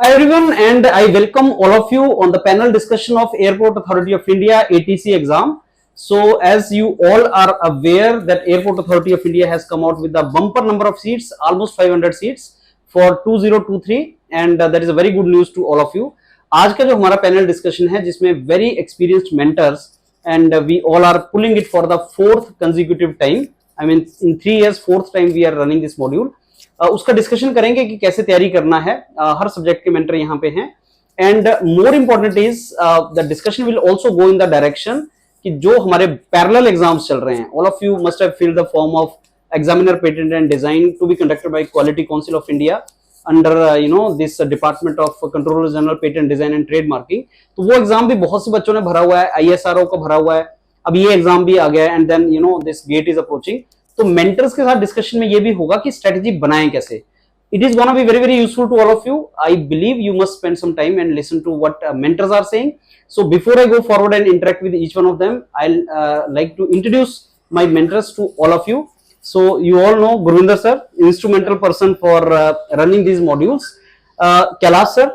Hi everyone, and I welcome all of you on the panel discussion of Airport Authority of India ATC exam. So, as you all are aware that Airport Authority of India has come out with a bumper number of seats, almost 500 seats for 2023, and that is a very good news to all of you. आज का जो हमारा panel discussion है जिसमें very experienced mentors and we all are pulling it for the fourth consecutive time. I mean in 3 years fourth time we are running this module. उसका discussion करेंगे कि कैसे तैयारी करना है. हर सब्जेक्ट के मेंटर यहाँ पे हैं and more important is the discussion will also go in the direction कि जो हमारे पैरेलल एग्जाम्स चल रहे हैं, all of you must have filled the form of examiner patent and design to be conducted by quality council of India under this department of controller general patent design and trade marking. तो वो exam भी बहुत से बच्चों ने भरा हुआ है, ISRO का भरा हुआ है, अब ये एग्जाम भी आ गया है and then this GATE is approaching. तो मेंटर्स के साथ डिस्कशन में ये भी होगा कि स्ट्रेटजी बनाएं कैसे. It is gonna be very very useful to all of you. I believe you must spend some time and listen to what mentors are saying. So before I go forward and interact with each one of them, I'll like to introduce my mentors to all of you. So you all know Gurvinder sir, instrumental person for running these modules. Kailash sir,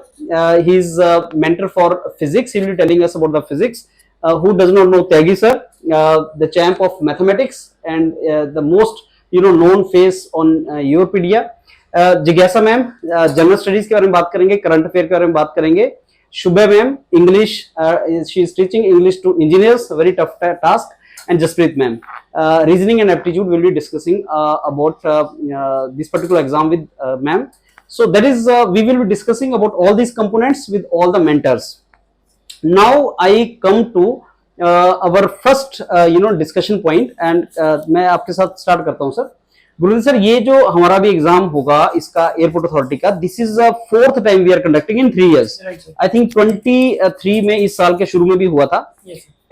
he's a mentor for physics. He will be telling us about the physics. Who does not know Tyagi sir, the champ of mathematics and the most known face on Europedia. जिज्ञासा ma'am general studies के बारे में बात करेंगे, current affair के बारे में बात करेंगे. Shubha ma'am English, she is teaching English to engineers, very tough task. And Jaspreet ma'am reasoning and aptitude will be discussing about this particular exam with ma'am. So that is we will be discussing about all these components with all the mentors. Now I come to our first discussion point and मैं आपके साथ start करता हूँ sir. गुरुदेव sir, ये जो हमारा भी exam होगा इसका एयरपोर्ट अथॉरिटी का, this is fourth time we are conducting in 3 years. I think 23 में इस साल के शुरू में भी हुआ था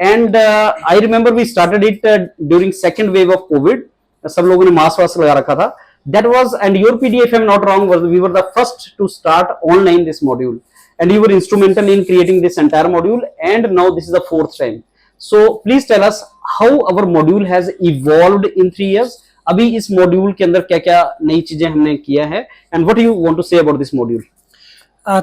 and I remember we started it during second wave of COVID. सब लोगों ने मास्क वास्क लगा रखा था. That was and your PDF, if I am not wrong, we were the first to start online this module and you were instrumental in creating this entire module and now this is the fourth time. So please tell us how our module has evolved in 3 years. अभी इस module के अंदर क्या क्या नई चीजें हमने किया है and what do you want to say about this module?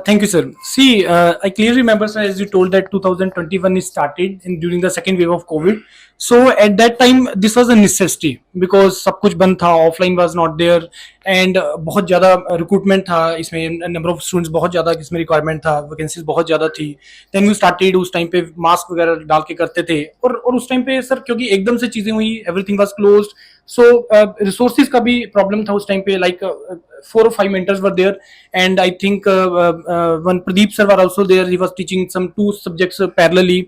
Thank you, sir. See, I clearly remember, sir, as you told that 2021 is started during the second wave of COVID. So at that time, this was a necessity because सब कुछ बंद था, offline was not there, and बहुत ज़्यादा recruitment था इसमें, number of students बहुत ज़्यादा इसमें requirement था, vacancies बहुत ज़्यादा थी. Then we started, उस time पे mask वगैरह डाल के करते थे और उस time पे सर क्योंकि एकदम से चीज़ें हुई, everything was closed. So resources का भी problem था उस time पे, like 4 or 5 mentors were there, and I think one Pradeep sir were also there. He was teaching some 2 subjects parallelly.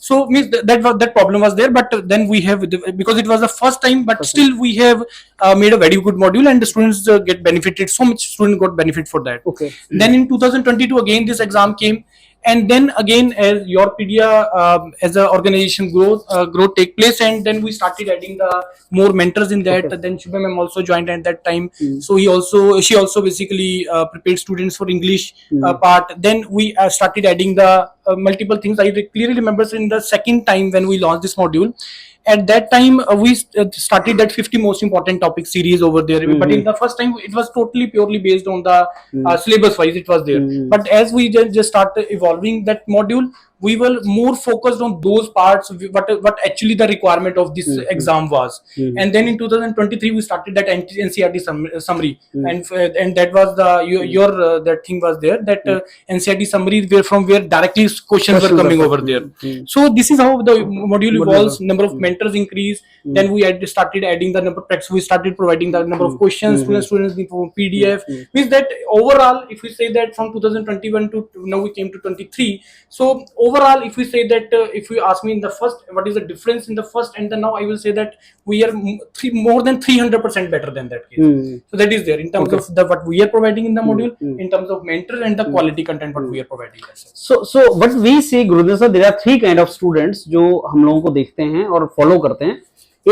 So means that problem was there, but then we have, because it was the first time, but still we have made a very good module and the students get benefited. So much student got benefit for that. Okay. Then in 2022 again this exam came. And then again, as Europedia as an organization growth take place, and then we started adding the more mentors in that. Okay. Then Shubha ma'am also joined at that time. So she also basically prepared students for English part. Then we started adding the multiple things. I clearly remember in the second time when we launched this module. At that time, we started that 50 most important topic series over there. But in the first time, it was totally purely based on the syllabus wise. It was there. But as we just started evolving that module, we were more focused on those parts. What actually the requirement of this exam was. And then in 2023, we started that NCERT summary, and that was the your that thing was there, that NCERT summary where directly questions were coming over there. So this is how the module evolves. Number of mentors increase. Then we started adding the number of texts. We started providing the number of questions. Students for PDF. Means that overall, if we say that from 2021 to now we came to 23. So overall, if we say that, if you ask me in the first, what is the difference in the first and the now, I will say that we are more than 300% better than that case. So that is there in terms of what we are providing in the module, in terms of mentor and the quality content what we are providing. So what we see, Gurudev sir, there are 3 kind of students जो हम लोगों को देखते हैं और follow करते हैं.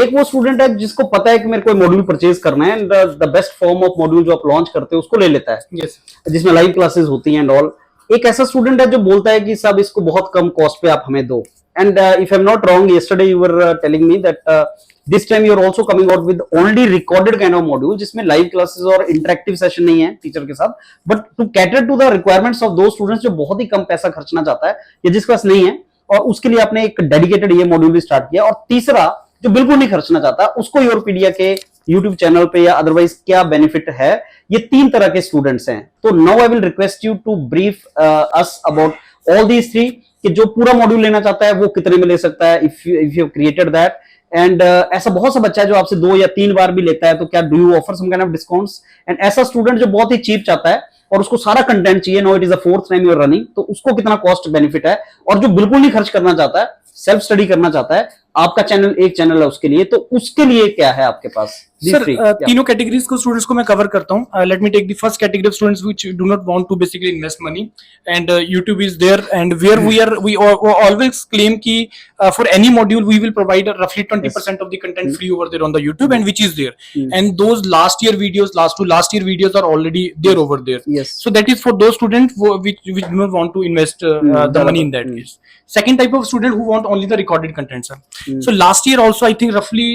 एक वो स्टूडेंट है जिसको पता है कि मेरे को मॉड्यूल परचेज करना है, the best form of module जो आप लॉन्च करते हो उसको ले लेता है, जिसमें लाइव क्लासेस होती हैं एंड ऑल. एक ऐसा स्टूडेंट है जो बोलता है कि साहब इसको बहुत कम कॉस्ट पे आप हमें दो. And if I'm not wrong, yesterday you were telling me that this time you are also coming out with only recorded kind of module, जिसमें live classes और interactive session नहीं है टीचर के साथ, but to cater to the requirements of those students जो बहुत ही कम पैसा खर्चना चाहता है या जिसके पास नहीं है, और उसके लिए आपने एक डेडिकेटेड ये मॉड्यूल भी स्टार्ट किया। और तीसरा जो बिल्कुल नहीं खर्चना चाहता, उसको योरपीडिया के यूट्यूब चैनल पे या अदरवाइज क्या बेनिफिट है, ये 3 तरह के स्टूडेंट्स हैं। तो now I will request you to brief us about all these 3, कि जो पूरा मॉड्यूल लेना चाहता है वो कितने में ले सकता है, if you created that, and ऐसा बहुत सा बच्चा है जो आपसे 2 या 3 बार भी लेता है, तो क्या do you offer some kind of discounts? And ऐसा स्टूडेंट जो बहुत ही चीप चाहता है और उसको सारा कंटेंट चाहिए, no it is the 4th time you are running, तो उसको कितना कॉस्ट बेनिफिट है? और जो बिल्कुल नहीं खर्च करना चाहता है, सेल्फ स्टडी करना चाहता है, आपका चैनल एक चैनल है उसके लिए, तो उसके लिए क्या है आपके पास? सर तीनों कैटेगरीज को स्टूडेंट्स को मैं कवर करता हूँ। Let me take the first category of students which do not want to basically invest money, and YouTube is there, and where we always claim कि for any module we will provide roughly 20% of the content free over there on the YouTube, and which is there, and those last year videos are already there over there. Yes. So that is for those students which do not want to invest the money in that case. Second type of student who want only the recorded content, sir. So last year also I think roughly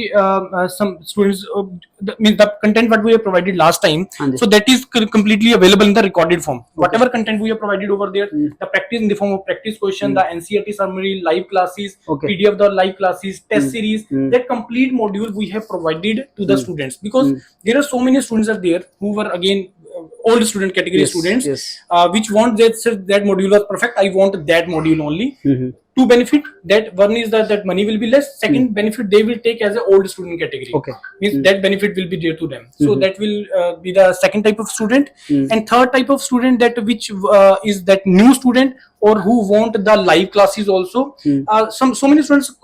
some students the content what we have provided last time, so that is completely available in the recorded form. Whatever content we have provided over there, the practice in the form of practice question, the NCERT summary, live classes, PDF the live classes, test series, that complete module we have provided to the students, because there are so many students are there who were again old student category students, which want that module was perfect, I want that module only. Two benefit, that one is that money will be less, second benefit they will take as a old student category, means that benefit will be there to them. So that will be the second type of student. And third type of student, that which is that new student or who want the live classes also. So many students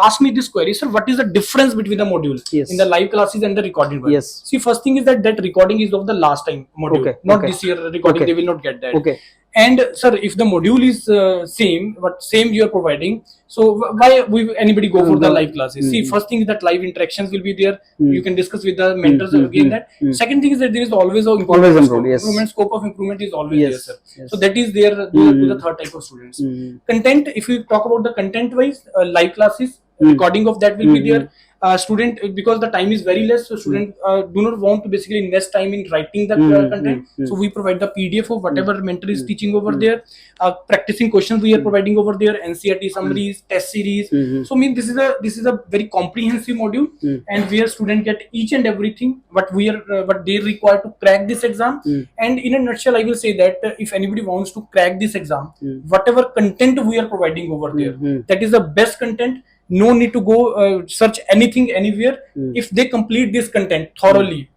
ask me this query, sir, what is the difference between the modules in the live classes and the recorded one? See, first thing is that recording is of the last time module, not this year recording, they will not get that. And sir, if the module is same you are providing, so why anybody go for the live classes? See, first thing is that live interactions will be there, you can discuss with the mentors again that. Second thing is that there is always a improvement, scope of improvement is always there, sir. So that is there to the third type of students. Content, if we talk about the content wise, live classes, recording of that will be there. Student, because the time is very less, so student do not want to basically invest time in writing the content, so we provide the PDF of whatever mentor is teaching over there. Practicing questions we are providing over there, NCERT summaries, test series. So I mean this is a very comprehensive module, and where student get each and everything what they require to crack this exam. And in a nutshell, I will say that if anybody wants to crack this exam, whatever content we are providing over there, that is the best content. No need to go search anything anywhere. If they complete this content thoroughly,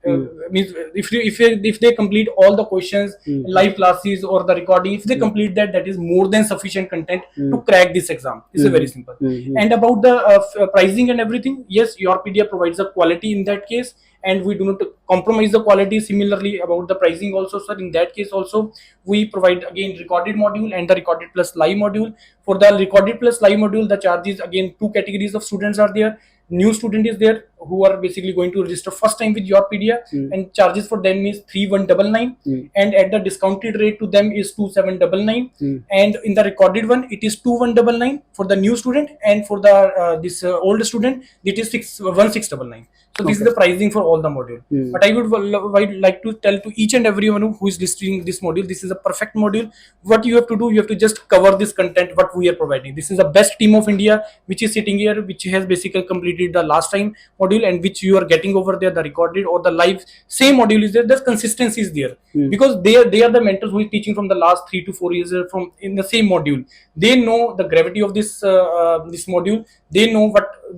means if they complete all the questions, live classes or the recording, if they complete that, that is more than sufficient content to crack this exam. It's very simple. And about the pricing and everything, yes, Yourpedia provides the quality in that case, and we do not compromise the quality. Similarly about the pricing also, sir, in that case also we provide again recorded module and the recorded plus live module. For the recorded plus live module, the charges, again 2 categories of students are there. New student is there who are basically going to register first time with Yourpedia, and charges for them is 3,199, and at the discounted rate to them is 2,799, and in the recorded one it is 2,199 for the new student, and for the this old student it is 1,699. So this is the pricing for all the module. But I would like to tell to each and everyone who is listening this module, this is a perfect module. What you have to do, you have to just cover this content what we are providing. This is the best team of India which is sitting here, which has basically completed the last time module, and which you are getting over there, the recorded or the live same module is there. The consistency is there, because they are the mentors who is teaching from the last 3 to 4 years from in the same module. They know the gravity of this this module. They know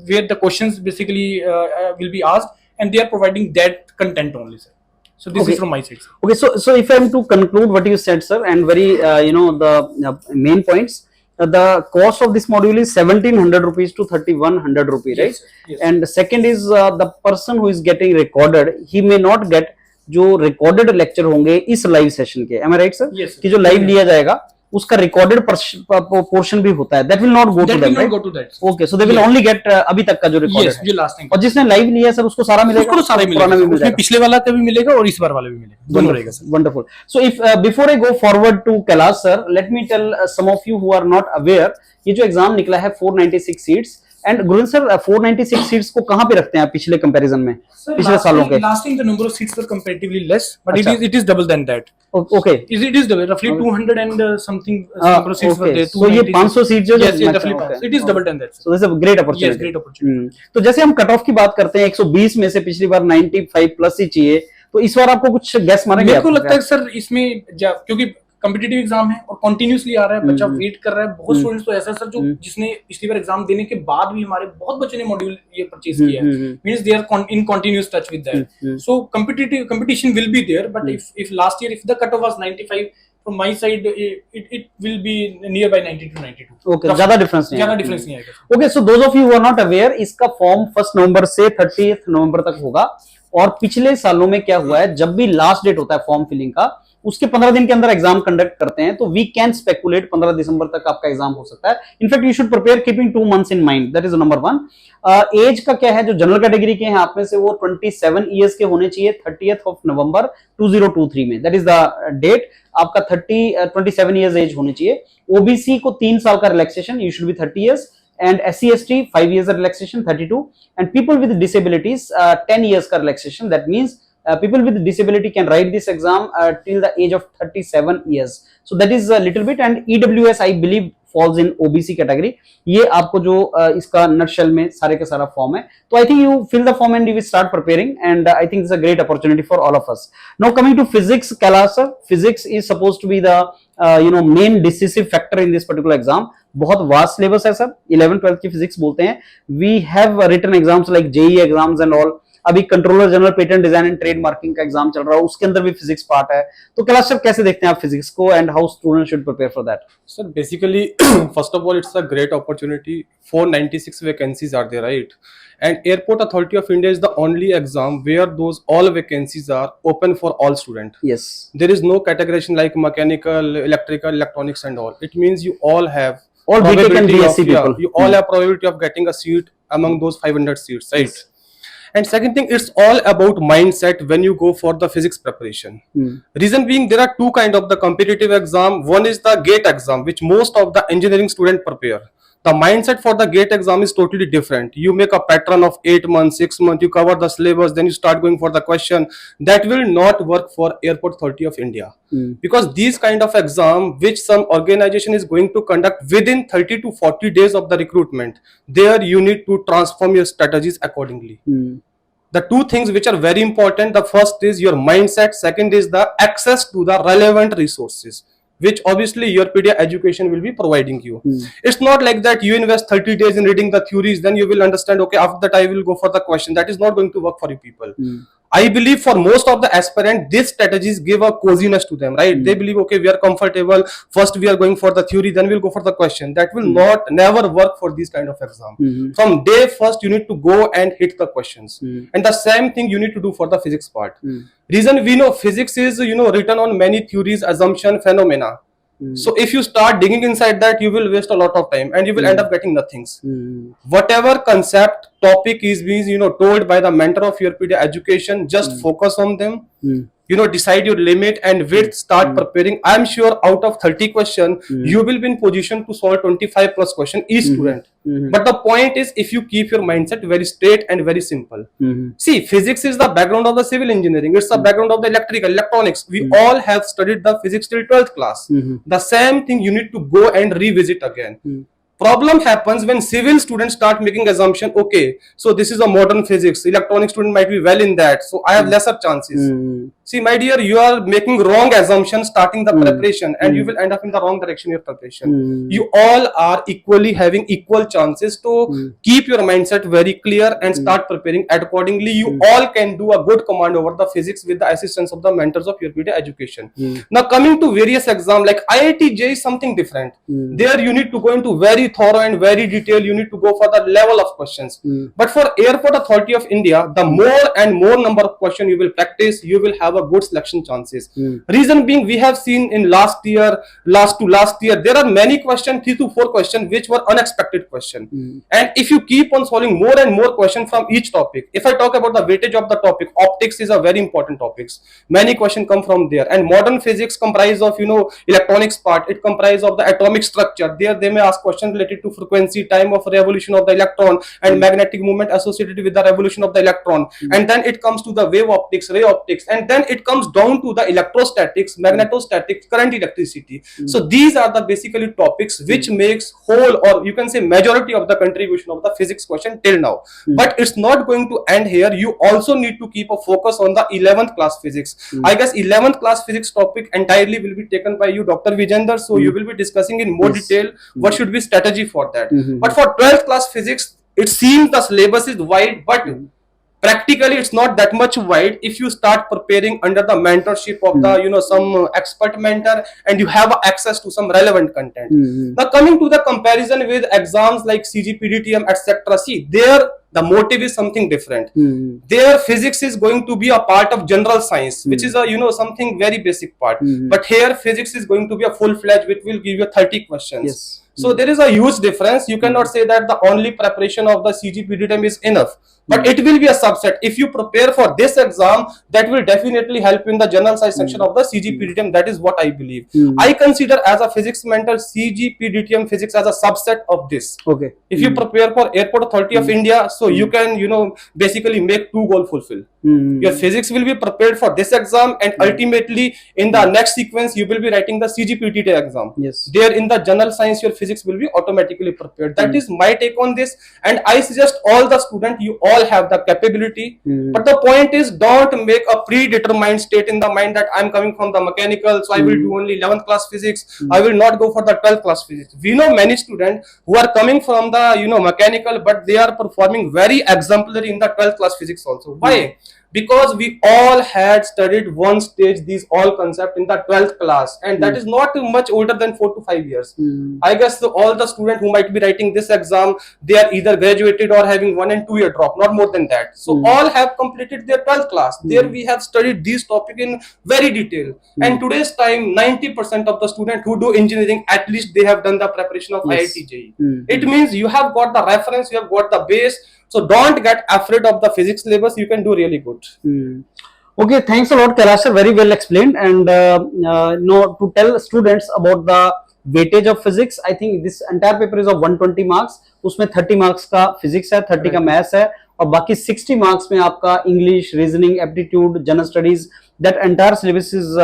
where the questions basically will be asked, and they are providing that content only, sir. So this is from my side, sir. Okay, so if I am to conclude what you said, sir, and very the main points, the cost of this module is 1,700 rupees to 3,100 rupees, right? Yes. And the second is the person who is getting recorded, he may not get जो recorded lecture होंगे इस live session के, am I right, sir? Yes, sir. कि जो live लिया जाएगा उसका recorded portion भी होता है, that will not go to That will them, not right? go to that. Okay, so they will Yes. Only get अभी तक का जो रिकॉर्डेड Yes, है। जो last time और जिसने लाइव लिया है सर उसको सारा मिलेगा, उसको तो सारा पुराना मिलेगा, भी मिल उसमें जाएगा। पिछले वाला का भी मिलेगा और इस बार वाला भी मिलेगा, दोनों रहेगा sir. Wonderful. So if before I go forward to Kailash sir, let me tell some of you who are not aware, ये जो एग्जाम निकला है 496 सीट्स, एंड गुरुन सर 496 सीट्स को कहाँ पे रखते हैं आप पिछले कंपैरिजन में, पिछले सालों के? Last time the number of seats were comparatively less, but अच्छा। it is double than that. Okay, It is double, roughly 200 and something number of seats were there. so ये 500 सीट जो yes, match roughly में, 500. okay. It is double than that. So this is a great opportunity. Yes, great opportunity. तो जैसे हम cut off की बात करते हैं 120 में से पिछली बार 95 प्लस ही चाहिए, तो इस बार आपको कुछ गैस मारेंगे? मेरे को लगता है सर इसमें क्योंकि कॉम्पिटिटिव एग्जाम है और कंटिन्यूअसली आ रहा है, बच्चा वेट कर रहा है। बहुत स्टूडेंट्स तो ऐसा है सर जो जिसने पिछली बार एग्जाम देने के बाद भी, हमारे बहुत बच्चों ने मॉड्यूल ये परचेज किया है, means they are in continuous touch with that. So competition will be there, but if last year if the cutoff was 95 from my side, it will be nearby 90 to 92. Okay, ज्यादा difference नहीं, ज्यादा difference नहीं आएगा। Okay, so those of you who are not aware, इसका form 1 नवंबर से 30 नवंबर तक होगा। और पिछले सालों में क्या हुआ है, जब भी लास्ट डेट होता है फॉर्म फिलिंग का, उसके 15 दिन के अंदर एग्जाम कंडक्ट करते हैं, तो वी कैन स्पेकुलेट 15 दिसंबर तक आपका एग्जाम हो सकता है। In fact you should prepare keeping 2 months in mind, that is number 1। Age का क्या है, जो जनरल कैटेगरी के हैं आप में से वो 27 ईयर्स के होने चाहिए 30th ऑफ नवंबर 2023 में, दैट इज द डेट। आपका 27 ईयर्स एज होनी चाहिए। ओबीसी को 3 साल का relaxation, you should be 30 years, and SC/ST 5 years of relaxation 32, and people with disabilities 10 years का relaxation. That means people with disability can write this exam till the age of 37 years. So that is a little bit, and EWS I believe falls in OBC category. ये आपको जो इसका nutshell में सारे का सारा form है, तो I think you fill the form and you will start preparing, and I think this is a great opportunity for all of us. Now coming to physics, Kailash sir, physics is supposed to be the main decisive factor in this particular exam. बहुत vast syllabus है sir, 11th-12th की physics बोलते हैं। We have written exams like JE exams and all. अभी controller general patent design and trade marking का exam चल रहा है, उसके अंदर भी फिजिक्स पार्ट है। तो कैलाश सर कैसे देखते हैं आप फिजिक्स को, and how student should prepare for that? Sir, basically, first of all, it's a great opportunity. 496 vacancies are there, right? And Airport Authority of India is the only exam where those all vacancies are open for all students. Yes, There is no categorization like mechanical, electrical, electronics, and all. It means you all have All BTech and probability BSc of- yeah, people. you all have probability of getting a seat among those 500 seats, right? And second thing, it's all about mindset when you go for the physics preparation. Reason being, there are two kind of the competitive exam. One is the GATE exam, which most of the engineering student prepare. The mindset for the GATE exam is totally different. You make a pattern of 8 months, 6 months, you cover the syllabus, then you start going for the question. That will not work for Airport Authority of India. Because these kind of exam, which some organization is going to conduct within 30 to 40 days of the recruitment, there you need to transform your strategies accordingly. The two things which are very important, the first is your mindset, second is the access to the relevant resources, which obviously your PDA education will be providing you. It's not like that you invest 30 days in reading the theories, then you will understand, okay, after that I will go for the question. That is not going to work for you people. I believe for most of the aspirant, these strategies give a coziness to them, right? They believe, okay, we are comfortable. First we are going for the theory, then we'll go for the question. That will never work for these kind of exam. From day first, you need to go and hit the questions. And the same thing you need to do for the physics part. Reason we know physics is, written on many theories, assumption, phenomena. So if you start digging inside that, you will waste a lot of time and you will end up getting nothings. Whatever concept, topic is being, told by the mentor of your PDA education, just focus on them. Decide your limit and width, start preparing. I am sure out of 30 questions, you will be in position to solve 25 plus question each student. But the point is, if you keep your mindset very straight and very simple. See, physics is the background of the civil engineering. It's the background of the electrical, electronics. We all have studied the physics till 12th class. The same thing you need to go and revisit again. Problem happens when civil students start making assumption, okay, so this is a modern physics, electronic student might be well in that, so I have lesser chances. See, my dear, you are making wrong assumptions starting the preparation, and you will end up in the wrong direction in your preparation. You all are equally having equal chances to keep your mindset very clear and start preparing accordingly. You all can do a good command over the physics with the assistance of the mentors of your PDA education. Now coming to various exams like IIT JEE is something different. There you need to go into very thorough and very detailed. You need to go for the level of questions. But for Airport Authority of India, the more and more number of questions you will practice, you will have have a good selection chances. Reason being, we have seen in last to last year, there are many questions, 3 to 4 questions, which were unexpected questions. And if you keep on solving more and more questions from each topic, if I talk about the weightage of the topic, optics is a very important topic. Many questions come from there, and modern physics comprise of, you know, electronics part. It comprises of the atomic structure. There they may ask questions related to frequency, time of revolution of the electron, and magnetic movement associated with the revolution of the electron. And then it comes to the wave optics, ray optics, and then it comes down to the electrostatics, magnetostatics, current, electricity. So these are the basically topics which makes whole, or you can say majority of the contribution of the physics question till now. But it's not going to end here. You also need to keep a focus on the 11th class physics. I guess 11th class physics topic entirely will be taken by you, Dr. Vijender. So you will be discussing in more detail what should be strategy for that. But for 12th class physics, it seems the syllabus is wide, but practically it's not that much wide if you start preparing under the mentorship of the, you know, some expert mentor, and you have access to some relevant content. Now coming to the comparison with exams like CGPDTM, etc. See, there the motive is something different. Their physics is going to be a part of general science, which is a, you know, something very basic part. But here physics is going to be a full-fledged, which will give you 30 questions. So there is a huge difference. You cannot say that the only preparation of the CGPDTM is enough, but it will be a subset. If you prepare for this exam, that will definitely help in the general science section of the CGPDTM. That is what I believe. I consider as a physics mentor CGPDTM physics as a subset of this. Okay. If you prepare for Airport Authority of India, so you can, you know, basically make 2 goals fulfill. Your physics will be prepared for this exam, and ultimately in the next sequence you will be writing the CGPDTM exam. Yes. There in the general science your physics will be automatically prepared. That is my take on this, and I suggest all the students, you all have the capability, but the point is, don't make a predetermined state in the mind that I'm coming from the mechanical, so I will do only 11th class physics. I will not go for the 12th class physics. We know many students who are coming from the, you know, mechanical, but they are performing very exemplary in the 12th class physics also. Why? Because we all had studied one stage these all concepts in the 12th class, and that is not much older than 4 to 5 years. I guess all the students who might be writing this exam, they are either graduated or having 1 and 2 year drop, not more than that. So all have completed their 12th class. There we have studied these topics in very detail. And today's time, 90% of the students who do engineering, at least they have done the preparation of IIT JEE. It means you have got the reference, you have got the base. So don't get afraid of the physics syllabus. You can do really good. Okay, thanks a lot, Kailash sir. Very well explained. And no, to tell students about the weightage of physics, I think this entire paper is of 120 marks. उसमें 30 marks का physics है, 30 का maths है, और बाकी 60 marks में आपका English, reasoning, aptitude, general studies. That entire syllabus is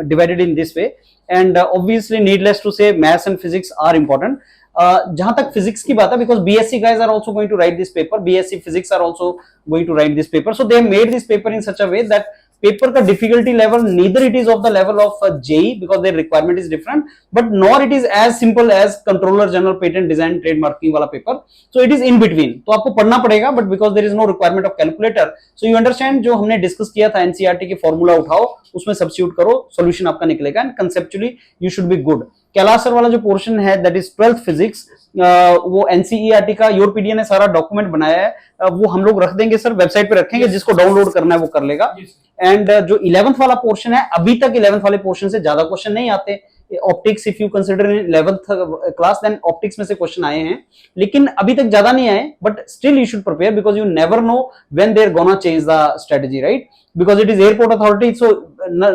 divided in this way. And obviously, needless to say, maths and physics are important. जहां तक फिजिक्स की बात है, because BSc guys are also going to write this paper, BSc physics are also going to write this paper, so they made this paper in such a way that paper का difficulty level neither it is of the level of JEE because their requirement is different, but nor it is as simple as controller general patent design trademarking वाला paper, so it is in between. तो आपको पढ़ना पड़ेगा, but because there is no requirement of calculator, so you understand जो हमने discuss किया था NCERT के formula उठाओ, उसमें substitute करो, solution आपका निकलेगा, and conceptually you should be good. Kailash sir वाला जो पोर्शन है दैट इज 12th फिजिक्स, वो एनसीईआरटी का योरपीडिया ने सारा डॉक्यूमेंट बनाया है, वो हम लोग रख देंगे सर, वेबसाइट पे रखेंगे, जिसको डाउनलोड करना है वो कर लेगा. एंड जो 11th वाला पोर्शन है, अभी तक 11th वाले पोर्शन से ज्यादा क्वेश्चन नहीं आते. Optics if you consider in 11th class, then optics में से क्वेश्चन आए हैं, लेकिन अभी तक ज्यादा नहीं आए, but still you should prepare because you never know when they are gonna change the strategy, right? Because it is airport authority, so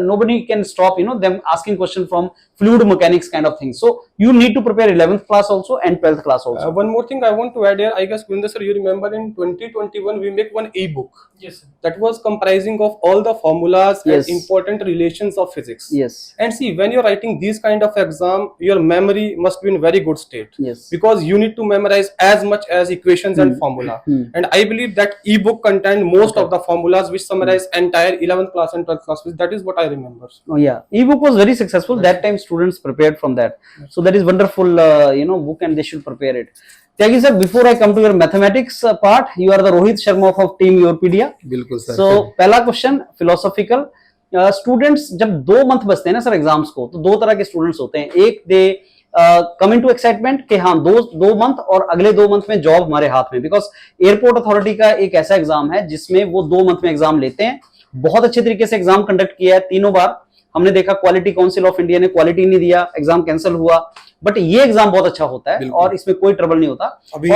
nobody can stop, you know, them asking question from fluid mechanics kind of thing. So you need to prepare 11th class also and 12th class also. One more thing I want to add here, I guess Gurinder sir, you remember in 2021 we make one e-book. Yes, sir. That was comprising of all the formulas Yes. and important relations of physics. Yes. And see, when you're writing these kind of exam, your memory must be in very good state. Yes. Because you need to memorize as much as equations and formula. And I believe that e-book contain most of the formulas which summarize entire 11th class and 12th class. That is what I remember. Oh yeah, e-book was very successful. That time students prepared from that. So that is wonderful, you know, book, and they should prepare it. Tyagi sir, before I come to your mathematics part, you are the Rohit Sharma of team Yourpedia. बिल्कुल sir. So पहला question philosophical. Students जब 2 month बचते हैं ना sir exams को, तो 2 तरह के स्टूडेंट्स होते हैं. एक दे कम इनटू एक्साइटमेंट कि हाँ 2 मंथ और अगले 2 मंथ में जॉब हमारे हाथ में, बिकॉज एयरपोर्ट अथॉरिटी का एक ऐसा एग्जाम है जिसमें वो 2 मंथ में एग्जाम लेते हैं बहुत अच्छे तरीके से एग्जाम कंडक्ट किया है तीनों बार। हमने देखा क्वालिटी काउंसिल ऑफ इंडिया ने क्वालिटी नहीं दिया, एग्जाम कैंसिल हुआ, बट ये एग्जाम बहुत अच्छा होता है और इसमें कोई ट्रबल नहीं होता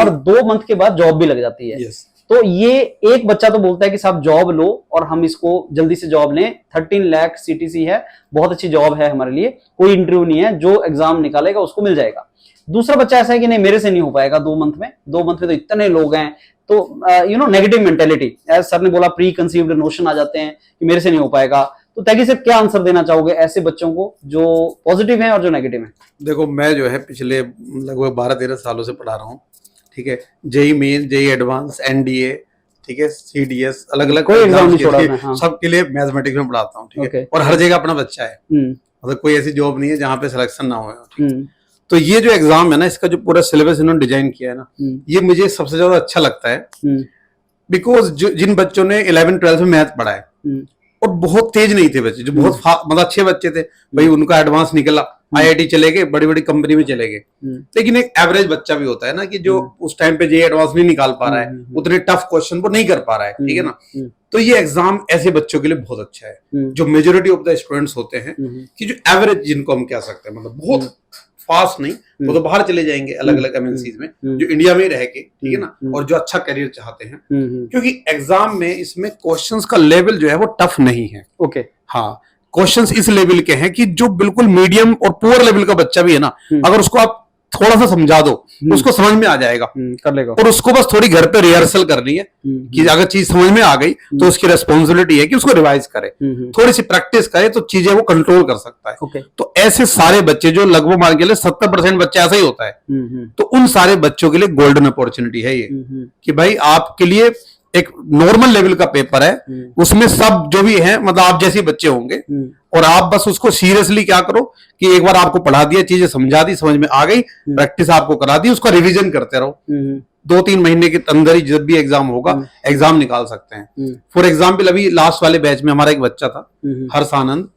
और 2 मंथ के बाद जॉब भी लग जाती है। तो ये एक बच्चा तो बोलता है कि साहब जॉब लो और हम इसको जल्दी से जॉब लें, 13 लाख सीटीसी है, बहुत अच्छी जॉब है हमारे लिए, कोई इंटरव्यू नहीं है, जो एग्जाम निकालेगा उसको मिल जाएगा। दूसरा बच्चा ऐसा है कि नहीं मेरे से नहीं हो पाएगा 2 मंथ में, 2 मंथ में तो इतने लोग हैं, तो नेगेटिव मेंटेलिटी, एज सर ने बोला प्री कंसीव्ड नोशन आ जाते हैं कि मेरे से नहीं हो पाएगा। तो त्यागी सर क्या आंसर देना चाहोगे ऐसे बच्चों को जो पॉजिटिव हैं और जो नेगेटिव हैं? देखो, मैं जो है पिछले लगभग 12-13 सालों से पढ़ा रहा हूँ, ठीक है। JEE main, JEE advance, NDA, ठीक है, सीडीएस, अलग अलग कोई एग्जाम नहीं छोड़ा मैं, हाँ। सबके लिए मैथमेटिक्स में पढ़ाता हूँ, ठीक है। Okay. और हर जगह अपना बच्चा है, मतलब कोई ऐसी जॉब नहीं है जहाँ पे सिलेक्शन ना हो। तो ये जो एग्जाम है ना, इसका जो पूरा सिलेबस इन्होंने डिजाइन किया है ना, ये मुझे सबसे ज्यादा अच्छा लगता है, बिकॉज जिन बच्चों ने 11-12 में मैथ पढ़ा है और बहुत तेज नहीं थे बच्चे, जो बहुत मतलब अच्छे बच्चे थे भाई, उनका एडवांस निकला, आईआईटी चले गए, बड़ी बड़ी कंपनी में चले गए। लेकिन एक एवरेज बच्चा भी होता है ना कि जो उस टाइम पे जे एडवांस नहीं निकाल पा रहा है, उतने टफ क्वेश्चन वो नहीं कर पा रहा है, ठीक है ना। तो ये एग्जाम ऐसे बच्चों के लिए बहुत अच्छा है, जो मेजोरिटी ऑफ द स्टूडेंट्स होते हैं, कि जो एवरेज जिनको हम कह सकते हैं, मतलब बहुत फास्ट नहीं, वो तो बाहर चले जाएंगे अलग अलग एमएनसीज में, जो इंडिया में रह के, ठीक है ना, और जो अच्छा करियर चाहते हैं, क्योंकि एग्जाम में इसमें क्वेश्चंस का लेवल जो है वो टफ नहीं है। ओके, हाँ, क्वेश्चंस इस लेवल के हैं कि जो बिल्कुल मीडियम और पुअर लेवल का बच्चा भी है ना, अगर उसको आप थोड़ा सा समझा दो, उसको समझ में आ जाएगा, कर लेगा। और उसको बस थोड़ी घर पे रिहर्सल करनी है कि अगर चीज समझ में आ गई तो उसकी रेस्पॉन्सिबिलिटी है कि उसको रिवाइज करे, थोड़ी सी प्रैक्टिस करे तो चीजें वो कंट्रोल कर सकता है। Okay. तो ऐसे सारे बच्चे जो लगभग मान के लिए 70% बच्चे ऐसा ही होता है, तो उन सारे बच्चों के लिए गोल्डन अपॉर्चुनिटी है ये, कि भाई आपके लिए एक नॉर्मल लेवल का पेपर है, उसमें सब जो भी है मतलब आप जैसे बच्चे होंगे, और आप बस उसको सीरियसली क्या करो कि एक बार आपको पढ़ा दिया, चीजें समझा दी, समझ में आ गई, प्रैक्टिस आपको करा दी, उसका रिवीजन करते रहो। 2-3 महीने के अंदर ही जब भी एग्जाम होगा, एग्जाम निकाल सकते हैं। फॉर एग्जाम्पल अभी लास्ट वाले बैच में हमारा एक बच्चा था, हर्ष आनंद,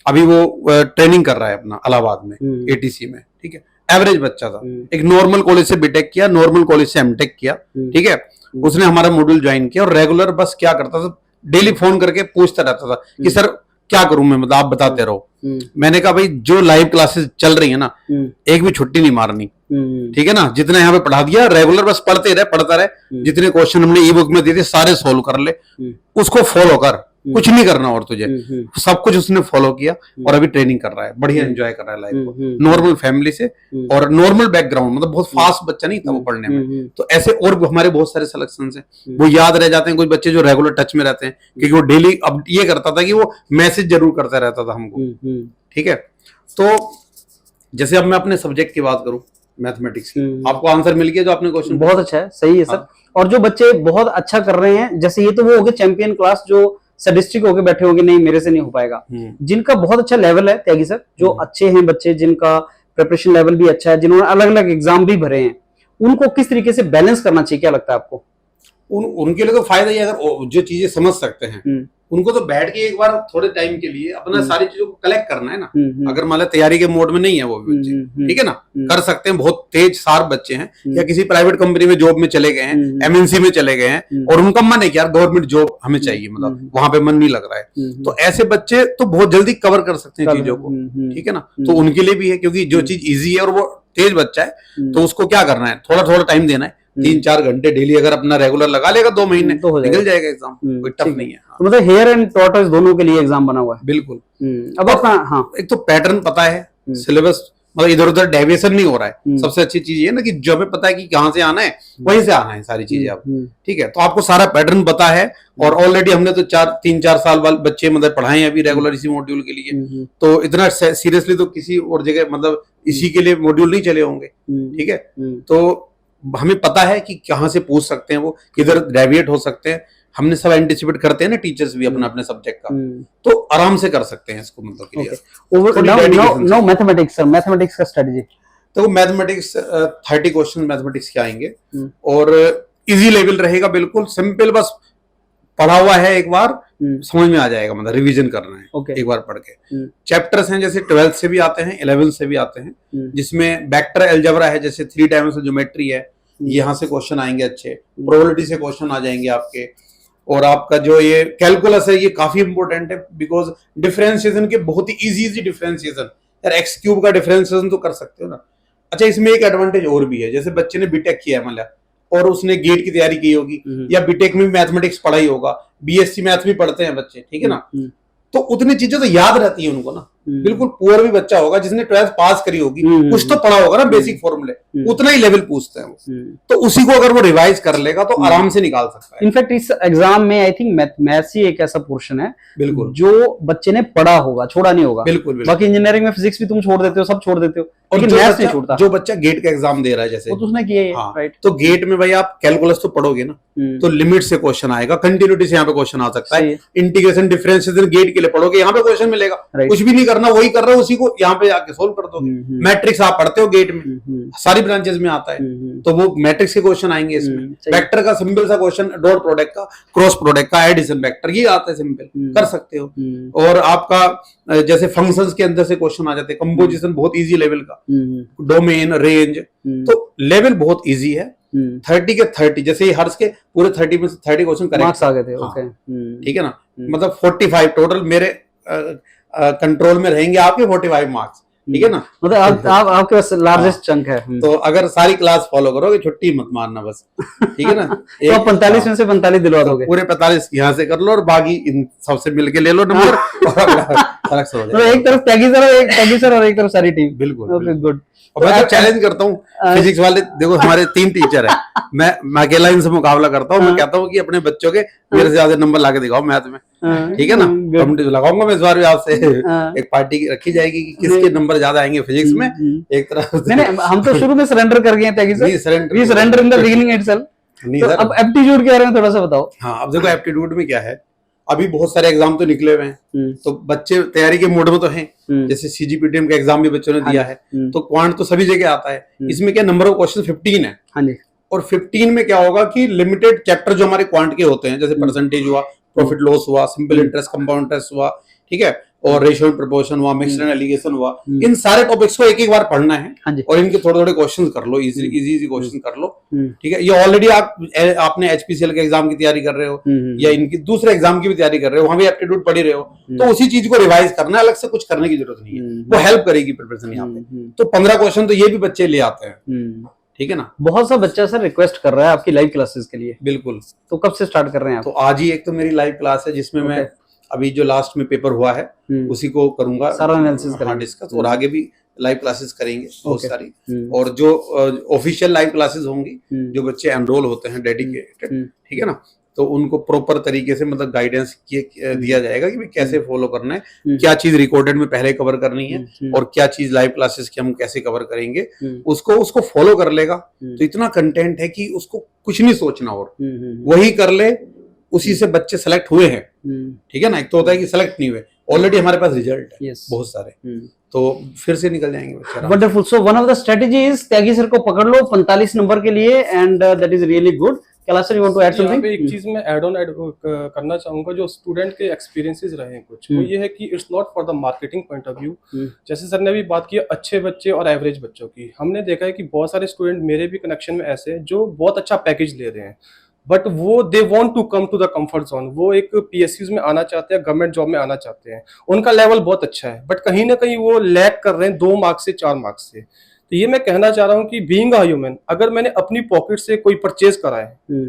अभी वो ट्रेनिंग कर रहा है अपना इलाहाबाद में एटीसी में, ठीक है। एवरेज बच्चा था, एक नॉर्मल कॉलेज से बीटेक किया, नॉर्मल कॉलेज से एमटेक किया, ठीक है। उसने हमारा मॉड्यूल ज्वाइन किया और रेगुलर बस क्या करता था, डेली फोन करके पूछता रहता था कि सर क्या करूं मैं, मतलब आप बताते रहो। मैंने कहा भाई जो लाइव क्लासेस चल रही है ना, एक भी छुट्टी नहीं मारनी, ठीक है ना। जितना यहाँ पे पढ़ा दिया रेगुलर बस पढ़ते रहे, पढ़ता रहे, जितने क्वेश्चन हमने ई बुक में दिए थे सारे सोल्व कर ले, उसको फॉलो कर, कुछ नहीं करना और तुझे, सब कुछ उसने फॉलो किया और अभी ट्रेनिंग कर रहा है, बढ़िया एंजॉय कर रहा है लाइफ को, नॉर्मल फैमिली से और नॉर्मल बैकग्राउंड, मतलब बहुत फास्ट बच्चा नहीं था वो पढ़ने में। तो ऐसे और हमारे बहुत सारे सिलेक्शन हैं, वो याद रह जाते हैं। कुछ बच्चे जो रेगुलर टच में रहते हैं, क्योंकि वो डेली अब ये करता था कि वो मैसेज जरूर करता रहता था हमको, ठीक है। तो जैसे अब मैं अपने सब्जेक्ट की बात करूं, मैथमेटिक्स की, आपको आंसर मिल गया जो आपने क्वेश्चन, बहुत अच्छा है, सही है सर। और जो बच्चे बहुत अच्छा कर रहे हैं, जैसे ये तो वो हो गए चैंपियन क्लास, जो स्टैटिस्टिक होके बैठे होंगे नहीं मेरे से नहीं हो पाएगा, जिनका बहुत अच्छा लेवल है त्यागी सर, जो अच्छे हैं बच्चे, जिनका प्रिपरेशन लेवल भी अच्छा है, जिन्होंने अलग अलग एग्जाम भी भरे हैं, उनको किस तरीके से बैलेंस करना चाहिए, क्या लगता है आपको? उनके लिए तो फायदा ही है, अगर जो चीजें समझ सकते हैं उनको तो बैठ के एक बार थोड़े टाइम के लिए अपना सारी चीजों को कलेक्ट करना है ना। अगर मान लो तैयारी के मोड में नहीं है वो बच्चे, ठीक है ना, कर सकते हैं, बहुत तेज शार्प बच्चे हैं, या किसी प्राइवेट कंपनी में जॉब में चले गए हैं, एमएनसी में चले गए हैं, और उनका मन है कि यार गवर्नमेंट जॉब हमें चाहिए, मतलब वहां पे मन नहीं लग रहा है, तो ऐसे बच्चे तो बहुत जल्दी कवर कर सकते हैं चीजों को, ठीक है ना। तो उनके लिए भी है, क्योंकि जो चीज ईजी है और वो तेज बच्चा है, तो उसको क्या करना है, थोड़ा थोड़ा टाइम देना है, 3-4 घंटे डेली अगर अपना रेगुलर लगा लेगा, 2 महीने तो निकल जाएगा एग्जाम, कोई टफ नहीं है। तो मतलब हेयर एंड टॉर्टोइस दोनों के लिए एग्जाम बना हुआ है, बिल्कुल। अब अपना एक तो पैटर्न पता है, सिलेबस मतलब इधर उधर डेविएशन नहीं हो रहा है। सबसे अच्छी चीज ये ना कि जो हमें पता है कि कहाँ से आना है वहीं से आना है सारी चीजें अब, ठीक है। तो आपको सारा पैटर्न पता है, और ऑलरेडी हमने तो 3-4 साल वाले बच्चे मतलब पढ़ाए हैं अभी रेगुलर इसी मॉड्यूल के लिए, तो इतना सीरियसली तो किसी और जगह मतलब इसी के लिए मॉड्यूल नहीं चले होंगे, ठीक है। तो हमें पता है कि कहाँ से पूछ सकते हैं, वो किधर डेविएट हो सकते हैं, हमने सब एंटिसिपेट करते हैं ना टीचर्स भी अपने अपने सब्जेक्ट का, तो आराम से कर सकते हैं इसको, मतलब clear. No mathematics sir, mathematics का स्ट्रेटजी तो मैथमेटिक्स 30 क्वेश्चन मैथमेटिक्स के आएंगे, और इजी लेवल रहेगा, बिल्कुल सिंपल, बस पढ़ा हुआ है एक बार समझ में आ जाएगा, मतलब रिवीजन करना है एक बार पढ़ के। चैप्टर्स हैं जैसे 12th से भी आते हैं, 11th से भी आते हैं, जिसमें वेक्टर अलजेब्रा है, जैसे 3 डायमेंशनल ज्योमेट्री है, यहाँ से क्वेश्चन आएंगे अच्छे, प्रोबेबिलिटी से क्वेश्चन आ जाएंगे आपके, और आपका जो ये कैलकुलस है ये काफी इंपॉर्टेंट है, बिकॉज डिफरेंशिएशन के बहुत ही इजी डिफरेंशिएशन, यार एक्स क्यूब का डिफरेंशिएशन तो कर सकते हो ना। अच्छा, इसमें एक एडवांटेज और भी है, जैसे बच्चे ने बीटेक किया है मतलब और उसने गेट की तैयारी की होगी या बीटेक में भी मैथमेटिक्स पढ़ा ही होगा, बीएससी मैथ भी पढ़ते हैं बच्चे, ठीक है ना, तो उतनी चीजें तो याद रहती है उनको ना। बिल्कुल पुअर भी बच्चा होगा जिसने 12th पास करी होगी, कुछ तो पढ़ा होगा ना बेसिक फॉर्मूले, उतना ही लेवल पूछते हैं वो, तो उसी को अगर वो रिवाइज कर लेगा तो आराम से निकाल सकता है। इनफैक्ट इस एग्जाम में आई थिंक मैथ्स ही एक ऐसा पोर्शन है बिल्कुल जो बच्चे ने पढ़ा होगा, छोड़ा नहीं होगा। बिल्कुल बाकी इंजीनियरिंग में फिजिक्स भी तुम छोड़ देते हो, सब छोड़ देते हो, और लेकिन मैथ्स नहीं छोड़ता। जो बच्चा गेट का एग्जाम दे रहा है जैसे वो तो उसने किया है, हाँ, राइट। तो गेट में भाई आप कैलकुलस तो पढ़ोगे ना, तो लिमिट से क्वेश्चन आएगा, कंटिन्यूटी से यहाँ पे क्वेश्चन आ सकता है, इंटीग्रेशन डिफरेंशिएशन गेट के लिए पढ़ोगे, यहाँ पे क्वेश्चन मिलेगा, कुछ भी नहीं करना, वही कर रहे हो उसी को यहाँ पे आके सोल्व कर दोगे। मैट्रिक्स आप पढ़ते हो गेट में, सारी ब्रांचेस में आता है, तो वो मैट्रिक्स के क्वेश्चन आएंगे इसमें, वेक्टर का सिंपल सा क्वेश्चन, डॉट प्रोडक्ट का, क्रॉस प्रोडक्ट का, एडिशन वेक्टर, ये आता है सिंपल, कर सकते हो। और आपका जैसे फंक्शंस के अंदर से क्वेश्चन आ जाते हैं, कंपोजिशन बहुत इजी लेवल का, डोमेन, रेंज, तो लेवल बहुत इजी है। 30 के 30, जैसे हर्ष के पूरे 30 में से 30 क्वेश्चन करेक्ट मार्क्स आ गए थे, हाँ, ओके, ठीक है ना, मतलब 45 टोटल मेरे कंट्रोल में रहेंगे आपके 45 मार्क्स, ठीक है ना, मतलब आपके पास लार्जेस्ट चंक है। तो अगर सारी क्लास फॉलो करोगे छुट्टी मत मारना बस, ठीक है ना। तो 45 में से 45 दिलवा दोगे, पूरे 45 यहाँ से कर लो और बाकी इन सबसे मिलके ले लो नंबर फर्क से हो तो जाएगा। एक तरफ त्यागी सर और एक तरफ सारी टीम, बिल्कुल ओके गुड। और मैं तो चैलेंज करता हूँ फिजिक्स वाले, देखो हमारे 3 टीचर है, मैं अकेला इनसे मुकाबला करता हूँ, मैं कहता हूँ कि अपने बच्चों के मेरे से ज्यादा नंबर लाके दिखाओ मैथ में, ठीक है ना, कमेटी लगाऊंगा मैं इस बार भी आपसे, एक पार्टी रखी जाएगी कि किसके नंबर ज्यादा आएंगे फिजिक्स में, एक तरह से। नहीं, हम तो शुरू में सरेंडर कर गए Tyagi sir, we surrender in the beginning itself. तो अब एप्टीट्यूड के बारे में थोड़ा सा बताओ। हाँ, अब देखो एप्टीट्यूड में क्या है, अभी बहुत सारे एग्जाम तो निकले हुए हैं, तो बच्चे तैयारी के मूड में तो हैं, जैसे सीजीपीटीएम का एग्जाम भी बच्चों ने दिया है, तो क्वांट तो सभी जगह आता है, इसमें क्या नंबर ऑफ क्वेश्चन 15 है, हाँ जी, और 15 में क्या होगा कि लिमिटेड चैप्टर जो हमारे क्वांट के होते हैं, जैसे परसेंटेज हुआ, प्रॉफिट लॉस हुआ, सिंपल इंटरेस्ट, कंपाउंड इंटरेस्ट हुआ, ठीक है, और रेशियो एंड प्रोपोर्शन हुआ, मिक्स्ड एंड एलिगेशन हुआ, इन सारे टॉपिक्स को एक एक बार पढ़ना है और इनके थोड़े थोड़े क्वेश्चन कर लो, इजी क्वेश्चन कर लो, ठीक है। ये ऑलरेडी आपने एचपीसीएल के एग्जाम की तैयारी कर रहे हो या इनकी दूसरे एग्जाम की भी तैयारी कर रहे हो, वहां भी एप्टीट्यूड पढ़ी रहे हो, तो उसी चीज को रिवाइज करना है, अलग से कुछ करने की जरूरत नहीं है, वो हेल्प करेगी प्रिपरेशन यहाँ पे। तो 15 क्वेश्चन तो ये भी बच्चे ले आते हैं, ठीक है ना। बहुत सा बच्चा सर रिक्वेस्ट कर रहा है आपकी लाइव क्लासेस के लिए। बिल्कुल, तो कब से स्टार्ट कर रहे हैं आप? तो आज ही एक तो मेरी लाइव क्लास है जिसमें मैं अभी जो लास्ट में पेपर हुआ है उसी को करूंगा, सारा एनालिसिस करेंगे, डिस्कस, और आगे भी लाइव क्लासेस करेंगे बहुत सारी, और जो ऑफिशियल लाइव क्लासेस होंगी, जो बच्चे एनरोल होते हैं डेडिकेटेड, ठीक है ना, तो उनको प्रॉपर तरीके से मतलब गाइडेंस दिया जाएगा कि कैसे फॉलो करना है, क्या चीज रिकॉर्डेड में पहले कवर करनी है और क्या चीज लाइव क्लासेस की हम कैसे कवर करेंगे, उसको फॉलो कर लेगा तो इतना कंटेंट है कि उसको कुछ नहीं सोचना, और वही कर ले, उसी से बच्चे सेलेक्ट हुए हैं, ठीक है ना। एक तो होता है कि सेलेक्ट नहीं हुए, ऑलरेडी हमारे पास रिजल्ट है बहुत सारे, तो फिर से निकल जाएंगे बच्चे। Wonderful. So one of the strategy is Tyagi sir को पकड़ लो 45 नंबर के लिए, and that is really good. Kailash sir, you want to add something? एक चीज मैं ऐड करना चाहूंगा, जो स्टूडेंट के एक्सपीरियंसेस रहे हैं कुछ, वो ये है कि it's not for the marketing point of view. जैसे सर ने भी बात की अच्छे बच्चे और एवरेज बच्चों की, हमने देखा है कि बहुत सारे स्टूडेंट मेरे भी कनेक्शन में ऐसे हैं जो बहुत अच्छा पैकेज ले रहे हैं, बट वो they want to come to the comfort zone, वो एक पीएसयूज में आना चाहते हैं, गवर्नमेंट जॉब में आना चाहते हैं, उनका लेवल बहुत अच्छा है, बट कहीं ना कहीं वो लैग कर रहे हैं 2 मार्क्स से 4 मार्क्स से। तो ये मैं कहना चाह रहा हूँ कि बीइंग अ ह्यूमन, अगर मैंने अपनी पॉकेट से कोई परचेज करा है,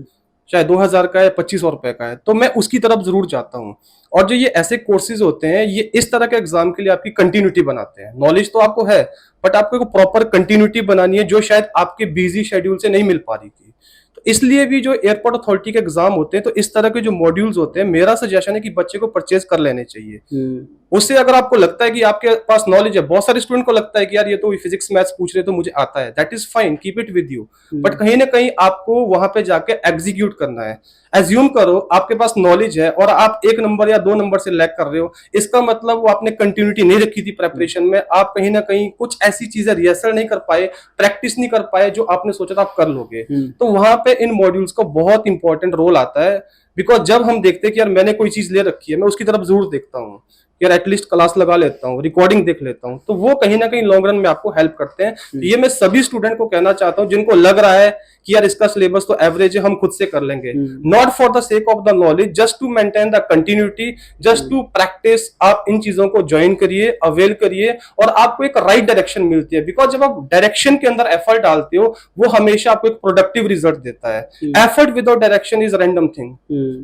चाहे 2000 का है, 2500 रुपए का है, तो मैं उसकी तरफ जरूर जाता हूँ। और जो ये ऐसे कोर्सेज होते हैं, ये इस तरह के एग्जाम के लिए आपकी कंटिन्यूटी बनाते हैं। नॉलेज तो आपको है, बट आपको एक प्रॉपर कंटिन्यूटी बनानी है, जो शायद आपके बिजी शेड्यूल से नहीं मिल पा रही थी। तो इसलिए भी जो एयरपोर्ट अथॉरिटी के एग्जाम होते हैं, तो इस तरह के जो मॉड्यूल्स होते हैं, मेरा सजेशन है कि बच्चे को परचेज कर लेने चाहिए। उससे अगर आपको लगता है कि आपके पास नॉलेज है, बहुत सारे स्टूडेंट को लगता है कि यार ये तो फिजिक्स मैथ्स पूछ रहे तो मुझे आता है, that is fine, keep it with you, but कहीं ना कहीं आपको वहां पे जाके एग्जीक्यूट करना है। एज्यूम करो आपके पास नॉलेज है और आप 1 नंबर या 2 नंबर से लैग कर रहे हो, इसका मतलब वो आपने कंटिन्यूटी नहीं रखी थी प्रेपरेशन में, आप कहीं ना कहीं कुछ ऐसी चीजें रिहर्सल नहीं कर पाए, प्रैक्टिस नहीं कर पाए जो आपने सोचा था आप कर लोगे। तो वहां पे इन मॉड्यूल्स का बहुत इंपॉर्टेंट रोल आता है, बिकॉज जब हम देखते हैं कि यार मैंने कोई चीज ले रखी है, मैं उसकी तरफ जरूर देखता हूँ या एटलीस्ट क्लास लगा लेता हूँ, रिकॉर्डिंग देख लेता हूँ, तो वो कहीं ना कहीं लॉन्ग रन में आपको हेल्प करते हैं। तो ये मैं सभी स्टूडेंट को कहना चाहता हूँ जिनको लग रहा है कि यार इसका सिलेबस तो एवरेज है, हम खुद से कर लेंगे, not for the sake of the knowledge, just to maintain the continuity, just to practice, आप इन चीजों को ज्वाइन करिए, अवेल करिए, और आपको एक राइट डायरेक्शन मिलती है। बिकॉज जब आप डायरेक्शन के अंदर एफर्ट डालते हो, वो हमेशा आपको एक प्रोडक्टिव रिजल्ट देता है। Effort without direction is random thing,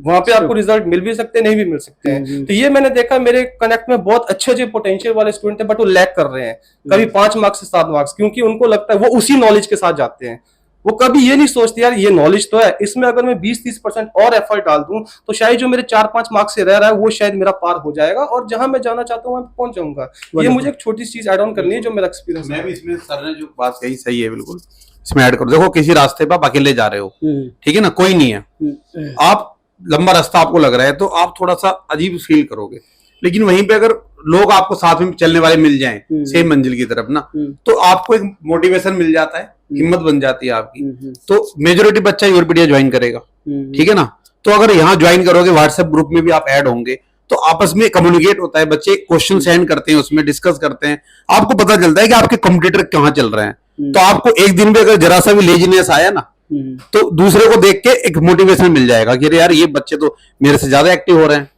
वहां पे आपको रिजल्ट मिल भी सकते हैं, नहीं भी मिल सकते हैं। तो ये मैंने देखा मेरे कनेक्ट में बहुत अच्छे पोटेंशियल वाले स्टूडेंट है, बट वो लैक कर रहे हैं कभी 5 मार्क्स से 7 मार्क्स, क्योंकि उनको लगता है वो उसी नॉलेज के साथ जाते हैं। वो कभी ये नहीं सोचते यार ये नॉलेज तो है, इसमें अगर मैं 20-30% और एफर्ट डाल दूं तो शायद जो मेरे 4-5 मार्क्स से रह रहा है वो शायद मेरा पार हो जाएगा, और जहां मैं जाना चाहता हूं वहां पहुंच जाऊंगा। ये मुझे एक छोटी सी चीज ऐड ऑन करनी है जो मेरा एक्सपीरियंस मैं भी इसमें सर ने जो बात कही सही है, बिल्कुल इसमें ऐड करो। देखो किसी रास्ते पर आप अकेले जा रहे हो, ठीक है ना, कोई नहीं है, आप लंबा रास्ता आपको लग रहा है तो आप थोड़ा सा अजीब फील करोगे, लेकिन वहीं पे अगर लोग आपको साथ में चलने वाले मिल जाएं सेम मंजिल की तरफ ना, तो आपको एक मोटिवेशन मिल जाता है, हिम्मत बन जाती है आपकी। तो मेजोरिटी बच्चा योरपीडिया ज्वाइन करेगा, ठीक है ना। तो अगर यहाँ ज्वाइन करोगे, व्हाट्सएप ग्रुप में भी आप ऐड होंगे, तो आपस में कम्युनिकेट होता है, बच्चे क्वेश्चन सेंड करते हैं, उसमें डिस्कस करते हैं, आपको पता चलता है कि आपके कॉम्पिटिटर कहाँ चल रहे हैं। तो आपको एक दिन भी अगर जरा सा भी लेजीनेस आया ना, तो दूसरे को देख के एक मोटिवेशन मिल जाएगा कि अरे यार ये बच्चे तो मेरे से ज्यादा एक्टिव हो रहे हैं,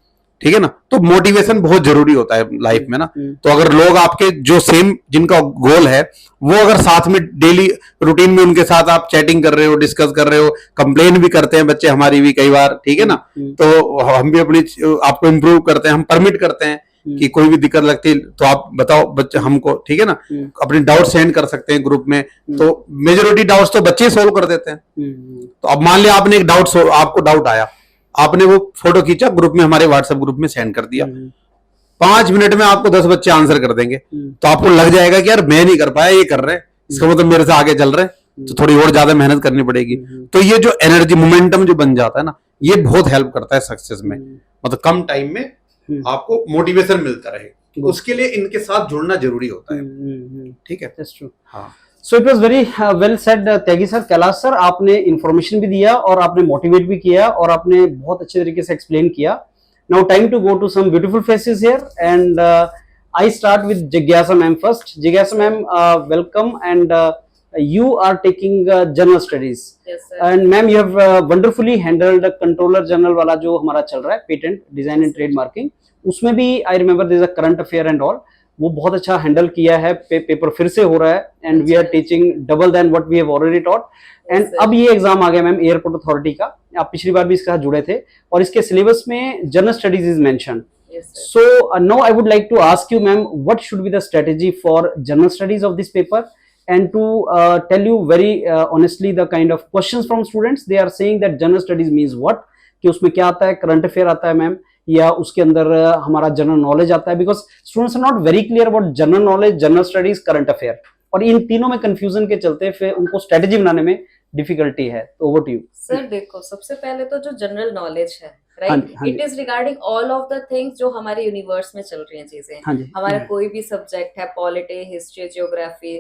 ठीक है ना। तो मोटिवेशन बहुत जरूरी होता है लाइफ में ना। तो अगर लोग आपके जो सेम जिनका गोल है, वो अगर साथ में डेली रूटीन में उनके साथ आप चैटिंग कर रहे हो, डिस्कस कर रहे हो, कंप्लेन भी करते हैं बच्चे हमारी भी कई बार, ठीक है ना, तो हम भी अपनी आपको इम्प्रूव करते हैं, हम परमिट करते हैं कि कोई भी दिक्कत लगती है तो आप बताओ बच्चे हमको, ठीक है ना, अपने डाउट सेंड कर सकते हैं ग्रुप में। तो मेजोरिटी डाउट्स तो बच्चे सोल्व कर देते हैं। तो अब मान लिया आपने एक डाउट, आपको डाउट आया, आपने वो फोटो खींचा, ग्रुप में, हमारे व्हाट्सएप ग्रुप में सेंड कर दिया, 5 मिनट में आपको 10 बच्चे आंसर कर देंगे। तो आपको लग जाएगा कि यार मैं नहीं कर पाया, ये कर रहे हैं, इसका मतलब मेरे से आगे चल रहे हैं, तो थोड़ी और ज्यादा मेहनत करनी पड़ेगी। तो ये जो एनर्जी मोमेंटम जो बन जाता है ना, ये बहुत हेल्प करता है सक्सेस में। मतलब कम टाइम में आपको मोटिवेशन मिलता रहे, उसके लिए इनके साथ जुड़ना जरूरी होता है, ठीक है। हाँ, so it was very well said Tyagi sir, Kailash sir, आपने इंफॉर्मेशन भी दिया और आपने मोटिवेट भी किया और आपने बहुत अच्छे तरीके से एक्सप्लेन किया। Now time to go to some beautiful faces here, and I start with जिज्ञासा मैम फर्स्ट। जिज्ञासा ma'am, welcome, and you are taking general studies. Yes, sir. And ma'am, you have wonderfully handled controller general वाला जो हमारा चल रहा है, patent design and trademarking, उसमें भी I remember there is a current affair and all, वो बहुत अच्छा हैंडल किया है। पेपर फिर से हो रहा है, and we are teaching double than what we have already taught. And अब ये एग्जाम आ गया मैम एयरपोर्ट अथॉरिटी का, आप पिछली बार भी इसके साथ जुड़े थे, और इसके सिलेबस में general studies is mentioned. Yes, sir. So now I would like to ask you, ma'am, what should be the strategy for general studies of this paper? And to tell you very honestly, the kind of questions from students, they are saying that general studies means what? कि उसमें क्या आता है, current affair आता है ma'am, या उसके अंदर हमारा जनरल नॉलेज आता है? Because students are not very clear about general knowledge, general studies, current affair, और इन तीनों में कंफ्यूजन के चलते फिर उनको स्ट्रेटेजी बनाने में डिफिकल्टी है। तो ओवर टू यू सर देखो, सबसे पहले तो जो जनरल नॉलेज है, हाँ राइट, जी, हाँ it is regarding all of the things जो हमारे यूनिवर्स में चल रही हैं चीजें। हाँ जी, हमारा कोई भी सब्जेक्ट है, polity, history, geography,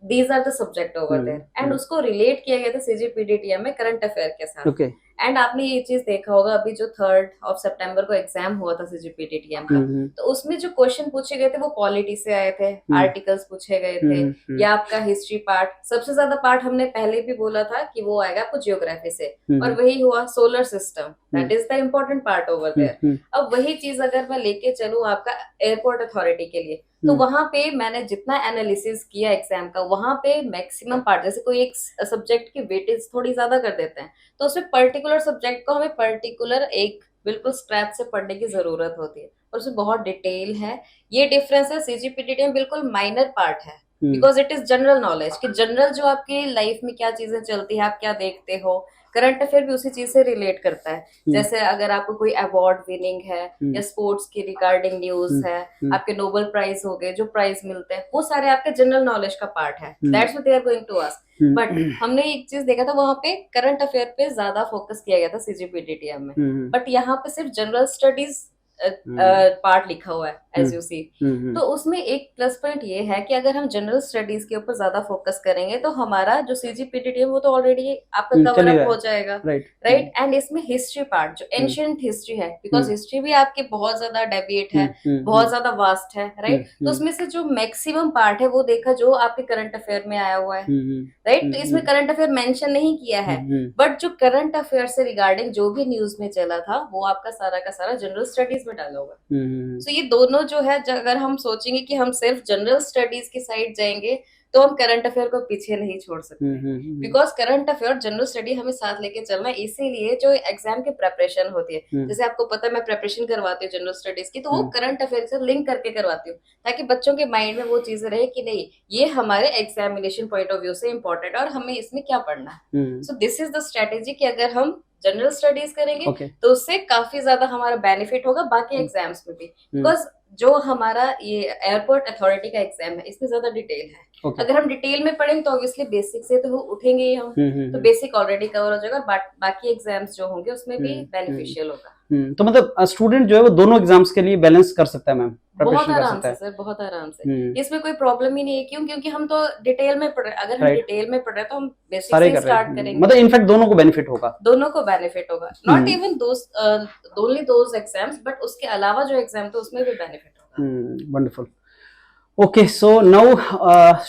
these are the subject over there, and उसको रिलेट किया गया था सीजीपीडीटीएम में करंट अफेयर के साथ। ओके, एंड आपने ये चीज देखा होगा, अभी जो 3 सितंबर को एग्जाम हुआ था सीजीपीडीटीएम का, तो उसमें जो क्वेश्चन पूछे गए थे वो पॉलिटी से आए थे, आर्टिकल्स पूछे गए थे, या आपका हिस्ट्री पार्ट, सबसे ज्यादा पार्ट हमने पहले भी बोला था कि वो आएगा आपको जियोग्राफी से, और वही हुआ solar system, that is the important part over there. अब वही चीज अगर मैं लेके चलूं आपका एयरपोर्ट अथॉरिटी के लिए, तो वहां पे मैंने जितना एनालिसिस किया एग्जाम का, वहां पे मैक्सिमम पार्ट, जैसे कोई एक सब्जेक्ट की वेटेज थोड़ी ज्यादा कर देते हैं, तो उसमें पर्टिकुलर सब्जेक्ट को हमें पर्टिकुलर एक बिल्कुल स्क्रैच से पढ़ने की जरूरत होती है, और उसमें बहुत डिटेल है। ये डिफरेंस है, सीजीपीटीटी में बिल्कुल माइनर पार्ट है, because it is general knowledge, कि जनरल जो आपकी लाइफ में क्या चीजें चलती है, आप क्या देखते हो। करंट अफेयर भी उसी चीज से रिलेट करता है, जैसे अगर आपको कोई अवार्ड विनिंग है, या स्पोर्ट्स की रिगार्डिंग न्यूज है, आपके नोबेल प्राइज हो गए, जो प्राइज मिलते हैं, वो सारे आपके जनरल नॉलेज का पार्ट है। That's what they are going to ask. But हमने एक चीज देखा था, वहां पे करंट अफेयर पे ज्यादा फोकस किया गया था सीजीपीटीटीएम में, बट यहाँ पे सिर्फ जनरल स्टडीज पार्ट लिखा हुआ है, एज यू सी। तो उसमें एक प्लस पॉइंट ये है कि अगर हम जनरल स्टडीज के ऊपर ज्यादा फोकस करेंगे तो हमारा जो CGPTT है वो तो ऑलरेडी आपका कवर चलेगा। अप हो जाएगा, राइट राइट। एंड इसमें हिस्ट्री पार्ट जो एंशियंट हिस्ट्री है, बिकॉज हिस्ट्री भी आपकी बहुत ज्यादा डेविएट है, बहुत ज्यादा वास्ट है, राइट। तो उसमें से जो मैक्सिमम पार्ट है वो देखा जो आपके करंट अफेयर में आया हुआ है, राइट। तो इसमें करंट अफेयर मेंशन नहीं किया है, बट जो करंट अफेयर से रिगार्डिंग जो भी न्यूज में चला था वो आपका सारा का सारा जनरल स्टडीज में डाला होगा। सो ये दोनों जो है, अगर हम सोचेंगे कि हम सिर्फ जनरल स्टडीज की साइड जाएंगे तो हम करंट अफेयर को पीछे नहीं छोड़ सकते, because current affair general study हमें साथ लेके चलना है। इसीलिए जो एग्जाम की प्रेपरेशन होती है, जैसे आपको पता है मैं प्रेपरेशन करवाती हूँ जनरल स्टडीज की, तो वो करंट अफेयर से लिंक करके करवाती हूँ ताकि बच्चों के माइंड में वो चीजें रहे कि नहीं ये हमारे एग्जामिनेशन पॉइंट ऑफ व्यू से इम्पोर्टेंट है और हमें इसमें क्या पढ़ना है। So this is the strategy कि अगर हम जनरल स्टडीज करेंगे तो उससे काफी ज्यादा हमारा बेनिफिट होगा बाकी एग्जाम्स में भी, बिकॉज जो हमारा ये एयरपोर्ट अथॉरिटी का एग्जाम है इसमें ज्यादा डिटेल है। अगर हम डिटेल में पढ़ेंगे तो ऑब्वियसली बेसिक से तो उठेंगे ही हम, तो बेसिक ऑलरेडी कवर हो जाएगा, बाकी एग्जाम्स जो होंगे उसमें भी बेनिफिशियल होगा। तो मतलब स्टूडेंट जो है वो दोनों एग्जाम्स के लिए बैलेंस कर सकता है मैम, बहुत आराम से सर, बहुत आराम से। इसमें कोई प्रॉब्लम ही नहीं है, क्यों? क्योंकि हम तो डिटेल में पढ़ रहे हैं। अगर हम डिटेल में पढ़ रहे हैं तो हम बेसिक से स्टार्ट करेंगे, मतलब इनफैक्ट दोनों को बेनिफिट होगा, दोनों को बेनिफिट होगा। Not even only those exams, but उसके अलावा जो एग्जाम तो उसमें भी बेनिफिट होगा। Wonderful. Okay, so now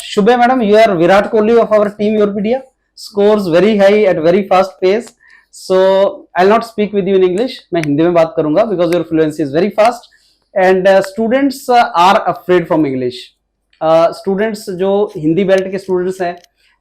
Shubha madam, you are Virat Kohli of our team Europedia, scores very high at very fast pace. So I'll not speak with you in English, मैं हिंदी में बात करूंगा because your fluency is very fast and students are afraid from English. Students जो Hindi belt के students हैं,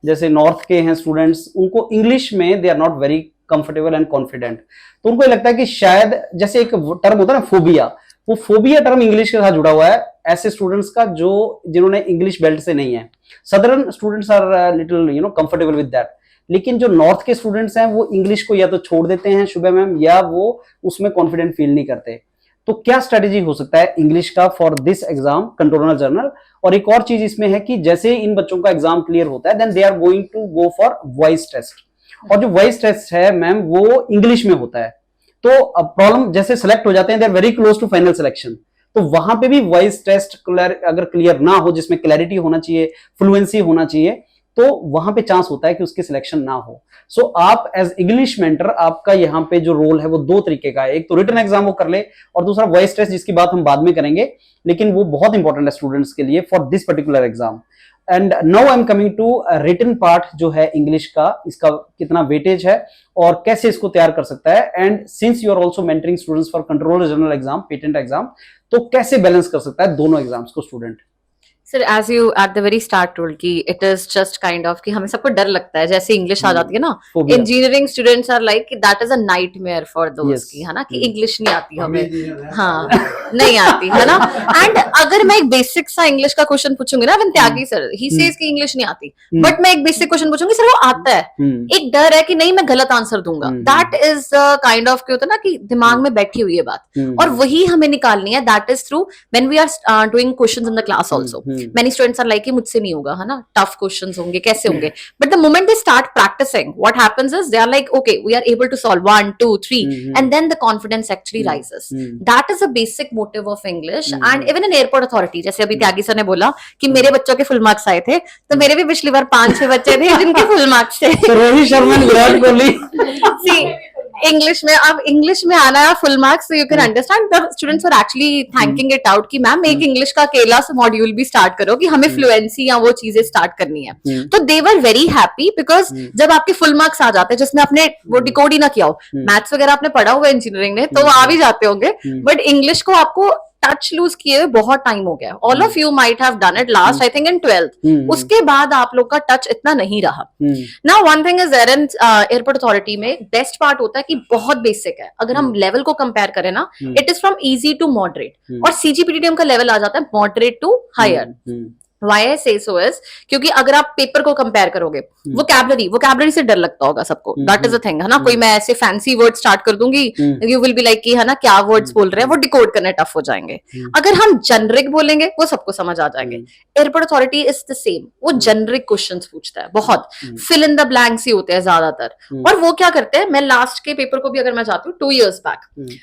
जैसे north के हैं students, उनको इंग्लिश में they are not very comfortable and confident. तो उनको लगता है कि शायद जैसे एक टर्म होता है ना फोबिया, वो फोबिया टर्म इंग्लिश के साथ जुड़ा हुआ है ऐसे स्टूडेंट्स का जो जिन्होंने इंग्लिश बेल्ट से नहीं है। Southern students are little comfortable with that, लेकिन जो नॉर्थ के स्टूडेंट्स हैं वो इंग्लिश को या तो छोड़ देते हैं शुभा मैम, या वो उसमें कॉन्फिडेंट फील नहीं करते। तो क्या स्ट्रेटेजी हो सकता है इंग्लिश का for this exam controller journal? और एक और चीज इसमें है कि जैसे इन बच्चों का एग्जाम क्लियर होता है then they are going to go for voice test, और जो वॉइस टेस्ट है मैम वो इंग्लिश में होता है। तो प्रॉब्लम जैसे सेलेक्ट हो जाते हैं, they are very close to final selection, तो वहां पे भी वॉइस टेस्ट अगर क्लियर ना हो, जिसमें क्लैरिटी होना चाहिए, फ्लुएंसी होना चाहिए, तो वहां पे चांस होता है कि उसकी सिलेक्शन ना हो। सो आप एज इंग्लिश मेंटर, आपका यहाँ पे जो रोल है वो दो तरीके का है, एक तो रिटन एग्जाम वो कर ले और दूसरा वॉइस टेस्ट जिसकी बात हम बाद में करेंगे, लेकिन वो बहुत इंपॉर्टेंट है स्टूडेंट्स के लिए for this particular exam. And now I am coming to written part जो है इंग्लिश का, इसका कितना वेटेज है और कैसे इसको तैयार कर सकता है। And since you are also mentoring students for controller general exam, patent exam, तो कैसे बैलेंस कर सकता है दोनों एग्जाम्स को student? Sir as you at the very start told कि it is just kind of कि हमें सबको डर लगता है जैसे इंग्लिश आ जाती है ना, engineering students are like that is a nightmare for those की, है ना, कि इंग्लिश नहीं आती हमें, हाँ नहीं आती है ना। एंड अगर मैं एक बेसिक सा इंग्लिश का क्वेश्चन पूछूंगी ना, one Tyagi sir he says कि इंग्लिश नहीं आती, बट मैं एक बेसिक क्वेश्चन पूछूंगी सर वो आता है, एक डर है कि नहीं मैं गलत आंसर दूंगा, दैट इज काइंड ऑफ क्या होता है ना कि दिमाग में बैठी हुई है बात, और वही हमें निकालनी है। That is through when we are doing questions in the class also, many students are like कि मुझसे नहीं होगा, है ना, टफ क्वेश्चंस होंगे, कैसे होंगे, but the moment they start practicing what happens is they are like okay we are able to solve 1 2 3 and then the confidence actually rises. That is a basic motive of English and even in airport authority, जैसे अभी त्यागी sir ने बोला कि मेरे बच्चों के full marks आए थे, तो मेरे भी पिछली बार 5-6 बच्चे थे जिनके फुल मार्क्स थे। रोहित शर्मा, विराट कोहली। See, इंग्लिश में अब इंग्लिश में आना है full marks, so you can understand the students were actually thanking it out कि मैम एक इंग्लिश का अकेला सा मॉड्यूल भी स्टार्ट करो कि हमें फ्लुएंसी या वो चीजें स्टार्ट करनी है। तो दे वर वेरी हैप्पी बिकॉज जब आपके फुल मार्क्स आ जाते हैं जिसमें आपने वो डिकोड ही ना किया हो, मैथ्स वगैरह आपने पढ़ा हुआ है इंजीनियरिंग में तो आ भी जाते होंगे, बट इंग्लिश को आपको टच लूज किए हुए बहुत टाइम हो गया। All of you might have done it last I think in 12th, उसके बाद आप लोग का टच इतना नहीं रहा। Now one thing is there in airport authority में बेस्ट पार्ट होता है कि बहुत बेसिक है, अगर हम लेवल को कंपेयर करें ना, it is from easy to moderate, और CGPTM का लेवल आ जाता है moderate to higher. Why I say so is क्योंकि अगर आप पेपर को कंपेयर करोगे, वोकैबुलरी से डर लगता होगा सबको, दैट इज अ थिंग, है ना। कोई मैं ऐसे फैंसी वर्ड स्टार्ट कर दूंगी, यू विल बी लाइक कि है ना क्या वर्ड्स बोल रहे हैं, वो डिकोड करने टफ हो जाएंगे। अगर हम जेनरिक बोलेंगे वो सबको समझ आ जाएंगे। Airport authority is the same, वो जेनरिक क्वेश्चंस पूछता है, बहुत फिल इन द ब्लैंक्स ही होते हैं ज्यादातर। और वो क्या करते हैं, मैं लास्ट के पेपर को भी अगर मैं जाती हूँ 2 years बैक,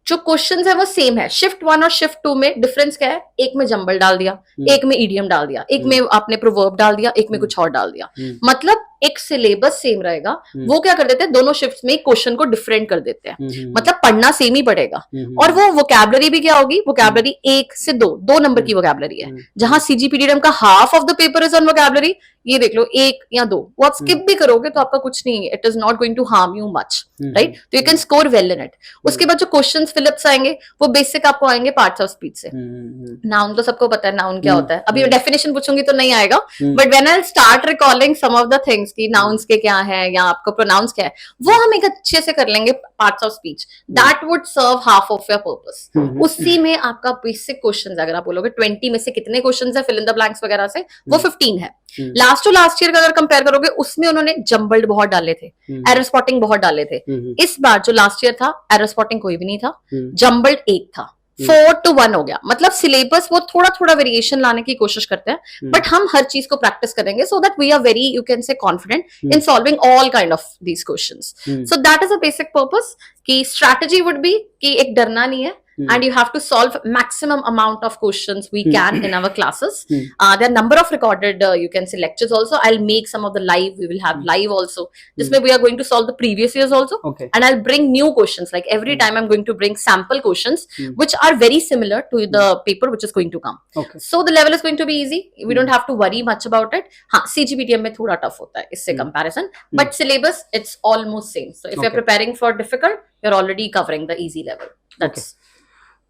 जो क्वेश्चंस है वो सेम है, शिफ्ट 1 और शिफ्ट 2 में डिफरेंस क्या है, एक में जंबल डाल दिया, एक में ईडियम डाल दिया, एक में आपने प्रोवर्ब डाल दिया, एक में कुछ और डाल दिया, मतलब एक सिलेबस सेम रहेगा। वो क्या कर देते हैं, दोनों शिफ्ट्स में क्वेश्चन को डिफरेंट कर देते हैं, मतलब पढ़ना सेम ही पड़ेगा। और वो वोकैबुलरी भी क्या होगी, वोकैबुलरी 1 से 2 नंबर की वोकैबुलरी है, जहां सीजीपीडीएम का half of the paper is on vocabulary, ये देख लो 1 या 2, वो आप स्किप भी करोगे तो आपका कुछ नहीं है, it is not going to harm you much, right, तो you can score well in it. उसके बाद जो क्वेश्चंस फिलिप्स आएंगे वो बेसिक आपको आएंगे पार्ट्स ऑफ स्पीच से। नाउन तो सबको पता है नाउन क्या होता है, अभी डेफिनेशन पूछूंगी तो नहीं आएगा, but when I start recalling some of the things कि नाउन्स के क्या है या आपको प्रोनाउंस क्या है, वो हम एक अच्छे से कर लेंगे parts of speech, that would serve half of your purpose. उसी में आपका बेसिक क्वेश्चंस, अगर आप बोलोगे 20 में से कितने क्वेश्चंस है फिल इन द ब्लैंक्स वगैरह से, वो 15 है। लास्ट टू लास्ट ईयर का अगर कंपेयर करोगे उसमें उन्होंने जंबल्ड बहुत डाले थे, एरर स्पॉटिंग बहुत डाले थे। इस बार जो लास्ट ईयर था एरर स्पॉटिंग कोई भी नहीं था, जंबल्ड 1 था, 4 to 1 हो गया। मतलब सिलेबस वो थोड़ा थोड़ा वेरिएशन लाने की कोशिश करते हैं, बट हम हर चीज को प्रैक्टिस करेंगे so that we are very, you can say, confident in solving all kind of these questions. So that is a basic purpose कि स्ट्रैटेजी वुड बी कि एक डरना नहीं है, and you have to solve maximum amount of questions we can in our classes. There are number of recorded you can say lectures also. I'll make some of the live, we will have live also, this way we are going to solve the previous years also. Okay. And I'll bring new questions, like every time I'm going to bring sample questions which are very similar to the paper which is going to come. Okay. So the level is going to be easy, we don't have to worry much about it. CGPTM में थोड़ा tough होता है इससे comparison, but syllabus it's almost same. So if you're preparing for difficult, you're already covering the easy level. That's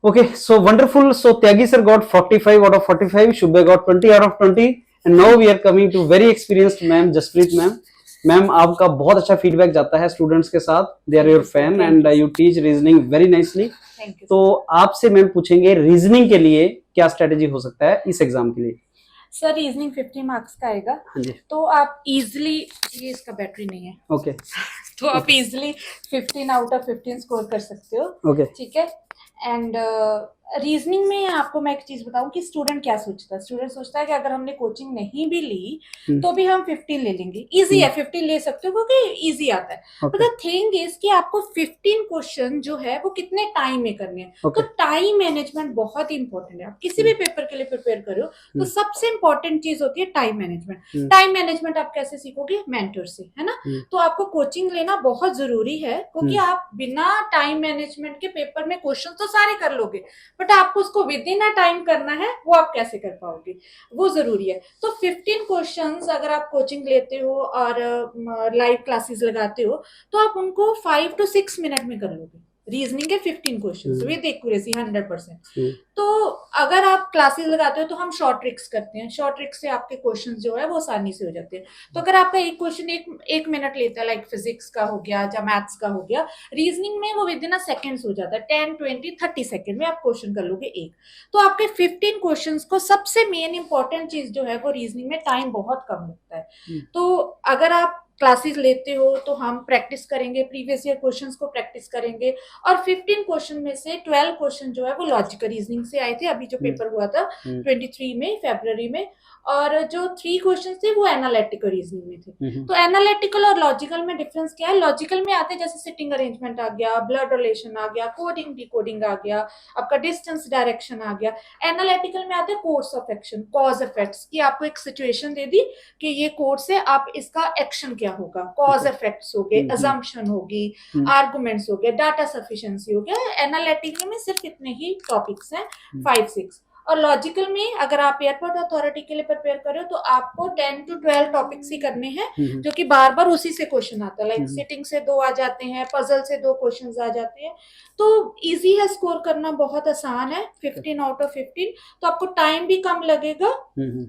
Okay, so wonderful. So Tyagi sir got 45 out of 45, Shubha got 20 out of 20, and now we are coming to very experienced ma'am, Jaspreet ma'am. Ma'am आपका बहुत अच्छा feedback जाता है students के साथ, they are your fan and you teach reasoning very nicely. तो आपसे ma'am पूछेंगे रीजनिंग के लिए क्या स्ट्रेटेजी हो सकता है इस एग्जाम के लिए? सर रीजनिंग 50 मार्क्स का आएगा, तो आप इजिली, ये इसका बैटरी नहीं है, ओके, तो आप इजिली 15 आउट ऑफ 15 स्कोर कर सकते हो। ओके, ठीक है। एंड रीजनिंग में आपको मैं एक चीज बताऊं कि स्टूडेंट क्या सोचता है, स्टूडेंट सोचता है कि अगर हमने कोचिंग नहीं भी ली तो भी हम 15 ले लेंगे, इजी है, 15 ले सकते हो क्योंकि इजी आता है। बट द थिंग इज कि आपको 15 क्वेश्चन जो है वो कितने टाइम में करने हैं, तो टाइम मैनेजमेंट बहुत इंपॉर्टेंट है। आप किसी भी पेपर के लिए प्रिपेयर करो तो सबसे इंपॉर्टेंट चीज होती है टाइम मैनेजमेंट। टाइम मैनेजमेंट आप कैसे सीखोगे? मेंटर से, है ना। तो आपको कोचिंग लेना बहुत जरूरी है, क्योंकि आप बिना टाइम मैनेजमेंट के पेपर में क्वेश्चन तो सारे कर लोगे, बट आपको उसको विद इन अ टाइम करना है, वो आप कैसे कर पाओगे, वो जरूरी है। तो 15 क्वेश्चंस अगर आप कोचिंग लेते हो और लाइव क्लासेस लगाते हो तो आप उनको 5 to 6 मिनट में कर लोगे। रीजनिंग के 15 क्वेश्चंस विद एक्यूरेसी 100%। तो अगर आप क्लासेस लगाते हो तो हम शॉर्ट ट्रिक्स करते हैं, शॉर्ट ट्रिक्स से आपके क्वेश्चंस जो है वो आसानी से हो जाते हैं। तो अगर आपका एक क्वेश्चन एक मिनट लेता है, लाइक फिजिक्स का हो गया या मैथ्स का हो गया, रीजनिंग में वो विद इन अ सेकेंड्स हो जाता है, 10, 20, 30 सेकेंड में आप क्वेश्चन कर लोगे एक। तो आपके 15 क्वेश्चन को सबसे मेन इंपॉर्टेंट चीज जो है वो रीजनिंग में टाइम बहुत कम लगता है। तो अगर आप क्लासेस लेते हो तो हम प्रैक्टिस करेंगे, प्रीवियस ईयर क्वेश्चंस को प्रैक्टिस करेंगे, और 15 क्वेश्चन में से 12 क्वेश्चन जो है वो लॉजिकल रीजनिंग से आए थे, अभी जो पेपर हुआ था 23 में फरवरी में, और जो 3 क्वेश्चन थे वो एनालिटिकल रीजनिंग में थे। तो एनालिटिकल और लॉजिकल में डिफरेंस क्या है? लॉजिकल में आते हैं जैसे सिटिंग अरेंजमेंट आ गया, ब्लड रिलेशन आ गया, कोडिंग डिकोडिंग आ गया, आपका डिस्टेंस डायरेक्शन आ गया। एनालिटिकल में आते हैं course of action, cause effects, की आपको एक सिचुएशन दे दी कि ये कोर्स है, आप इसका एक्शन क्या होगा, कॉज इफेक्ट्स हो गए, अजम्पशन होगी, आर्गुमेंट्स हो गए, डाटा सफिशिएंसी हो गया। एनालिटिकल में सिर्फ इतने ही टॉपिक्स हैं, 5-6। और लॉजिकल में अगर आप एयरपोर्ट अथॉरिटी के लिए प्रिपेयर करो तो आपको 10 to 12 टॉपिक्स ही करने हैं, जो कि बार बार उसी से क्वेश्चन आता है, लाइक सिटिंग से 2 आ जाते हैं, पजल से 2 क्वेश्चंस आ जाते हैं। तो इजी है, स्कोर करना बहुत आसान है, 15 आउट ऑफ 15। तो आपको टाइम भी कम लगेगा,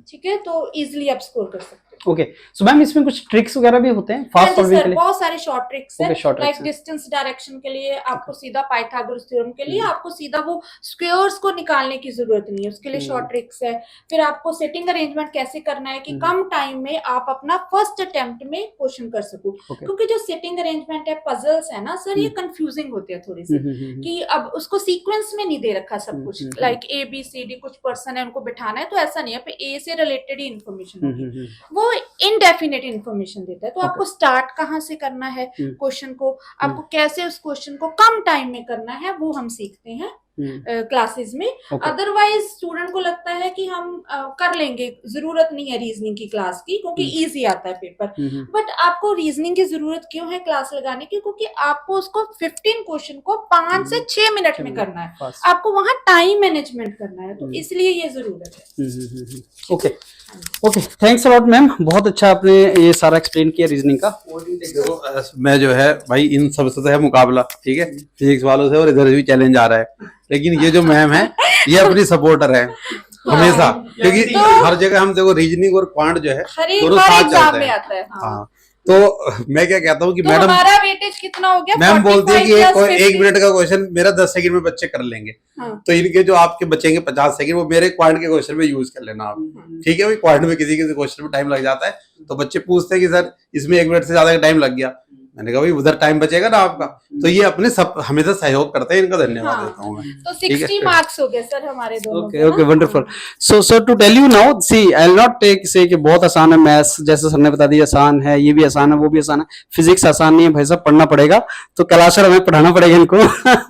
ठीक है, तो इजिली आप स्कोर कर सकते हैं। ओके, सो मैम इसमें कुछ ट्रिक्स वगैरह भी होते हैं फास्ट सॉल्विंग के लिए? बहुत सारे शॉर्ट ट्रिक्स हैं, लाइक हैं। डिस्टेंस डायरेक्शन के लिए आपको सीधा पाइथागोरस थ्योरम के लिए आपको सीधा वो स्क्वायर्स को निकालने की जरूरत नहीं है, उसके लिए शॉर्ट ट्रिक्स है। फिर आपको सेटिंग अरेंजमेंट कैसे करना है कि कम टाइम में आप अपना फर्स्ट अटेम्प्ट में क्वेश्चन कर सको, क्योंकि जो सेटिंग अरेंजमेंट है, पजल्स है ना सर, ये कंफ्यूजिंग होते हैं थोड़ी सी, कि अब उसको सीक्वेंस में नहीं दे रखा सब कुछ, लाइक ABCD कुछ पर्सन है उनको बिठाना है, तो ऐसा नहीं है, पे A से रिलेटेड ही इन्फॉर्मेशन होगी, वो वो इनडेफिनेट इंफॉर्मेशन देता है। तो आपको स्टार्ट कहाँ से करना है हम्म। क्वेश्चन को, आपको कैसे उस क्वेश्चन को कम टाइम में करना है, वो हम सीखते हैं क्लासेस में। Okay. अदरवाइज स्टूडेंट को लगता है कि हम कर लेंगे, जरूरत नहीं है रीजनिंग की क्लास की, क्योंकि इजी आता है पेपर। बट आपको रीजनिंग की जरूरत क्यों है क्लास लगाने की? क्योंकि आपको उसको 15 क्वेश्चन को 5 से 6 मिनट में करना है, Fast. आपको वहां टाइम मैनेजमेंट करना है, तो इसलिए ये जरूरत है। Okay okay, thanks a lot ma'am, बहुत अच्छा आपने ये सारा एक्सप्लेन किया रीजनिंग का। देखो, मैं जो है भाई इन सबसे तो है मुकाबला, ठीक है, फिजिक्स वालों से, और इधर भी चैलेंज आ रहा है, लेकिन ये जो मैम है ये अपनी सपोर्टर है हमेशा, क्योंकि हर जगह हम देखो रीजनिंग और क्वांट जो है हर एक दोनों बार साथ एग्जाम चलते में हैं। आता है। हाँ, तो मैं क्या कहता हूँ कि तो मैडम, हमारा वेटेज कितना हो गया? मैम बोलती है कि 45 + एक 50। मिनट का क्वेश्चन मेरा 10 सेकंड में बच्चे कर लेंगे, हाँ। तो इनके जो आपके बचेंगे 50 सेकंड वो मेरे क्वांट के क्वेश्चन में यूज कर लेना आप, ठीक है भाई। क्वांट में किसी क्वेश्चन में टाइम लग जाता है, तो बच्चे पूछते हैं कि सर इसमें 1 मिनट से ज्यादा का टाइम लग गया, मैंने कहा भाई उधर टाइम बचेगा ना आपका। तो ये अपने सब हमेशा सहयोग करते हैं, इनका धन्यवाद हाँ। देता हूँ मैं। तो 60 मार्क्स हो गए सर हमारे दोनों ओके के ना। Okay, wonderful. So to tell you now, see I will not take say कि बहुत आसान है मैथ्स, जैसे सर ने बता दिया आसान है, ये भी आसान है, वो भी आसान है। फिजिक्स आसान नहीं है भाई साहब, पढ़ना पड़ेगा, तो क्लासर हमें पढ़ाना पड़ेगा इनको।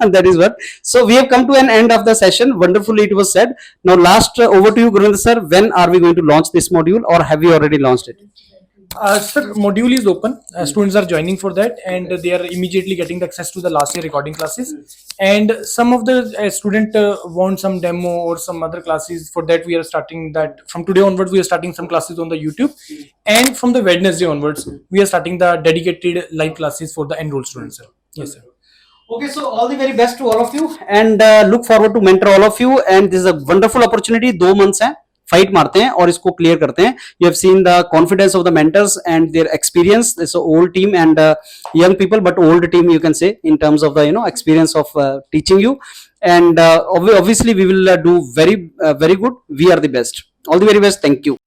That is what. So we have come to an end of the session, wonderfully it was said. Now last over to you Gurvinder sir, when are we going to launch this module, और have you already launched it? Sir, module is open. Students are joining for that, and they are immediately getting the access to the last year recording classes. And some of the student want some demo or some other classes. For that, we are starting that from today onwards. We are starting some classes on the YouTube, and from the Wednesday onwards, we are starting the dedicated live classes for the enrolled students. Sir. Yes, sir. Okay, so all the very best to all of you, and look forward to mentor all of you. And this is a wonderful opportunity. 2 months है, fight मारते हैं और इसको clear करते हैं। You have seen the confidence of the mentors and their experience, this old team and young people, but old team you can say in terms of the experience of teaching you, and obviously we will do very good. We are the best. All the very best. Thank you.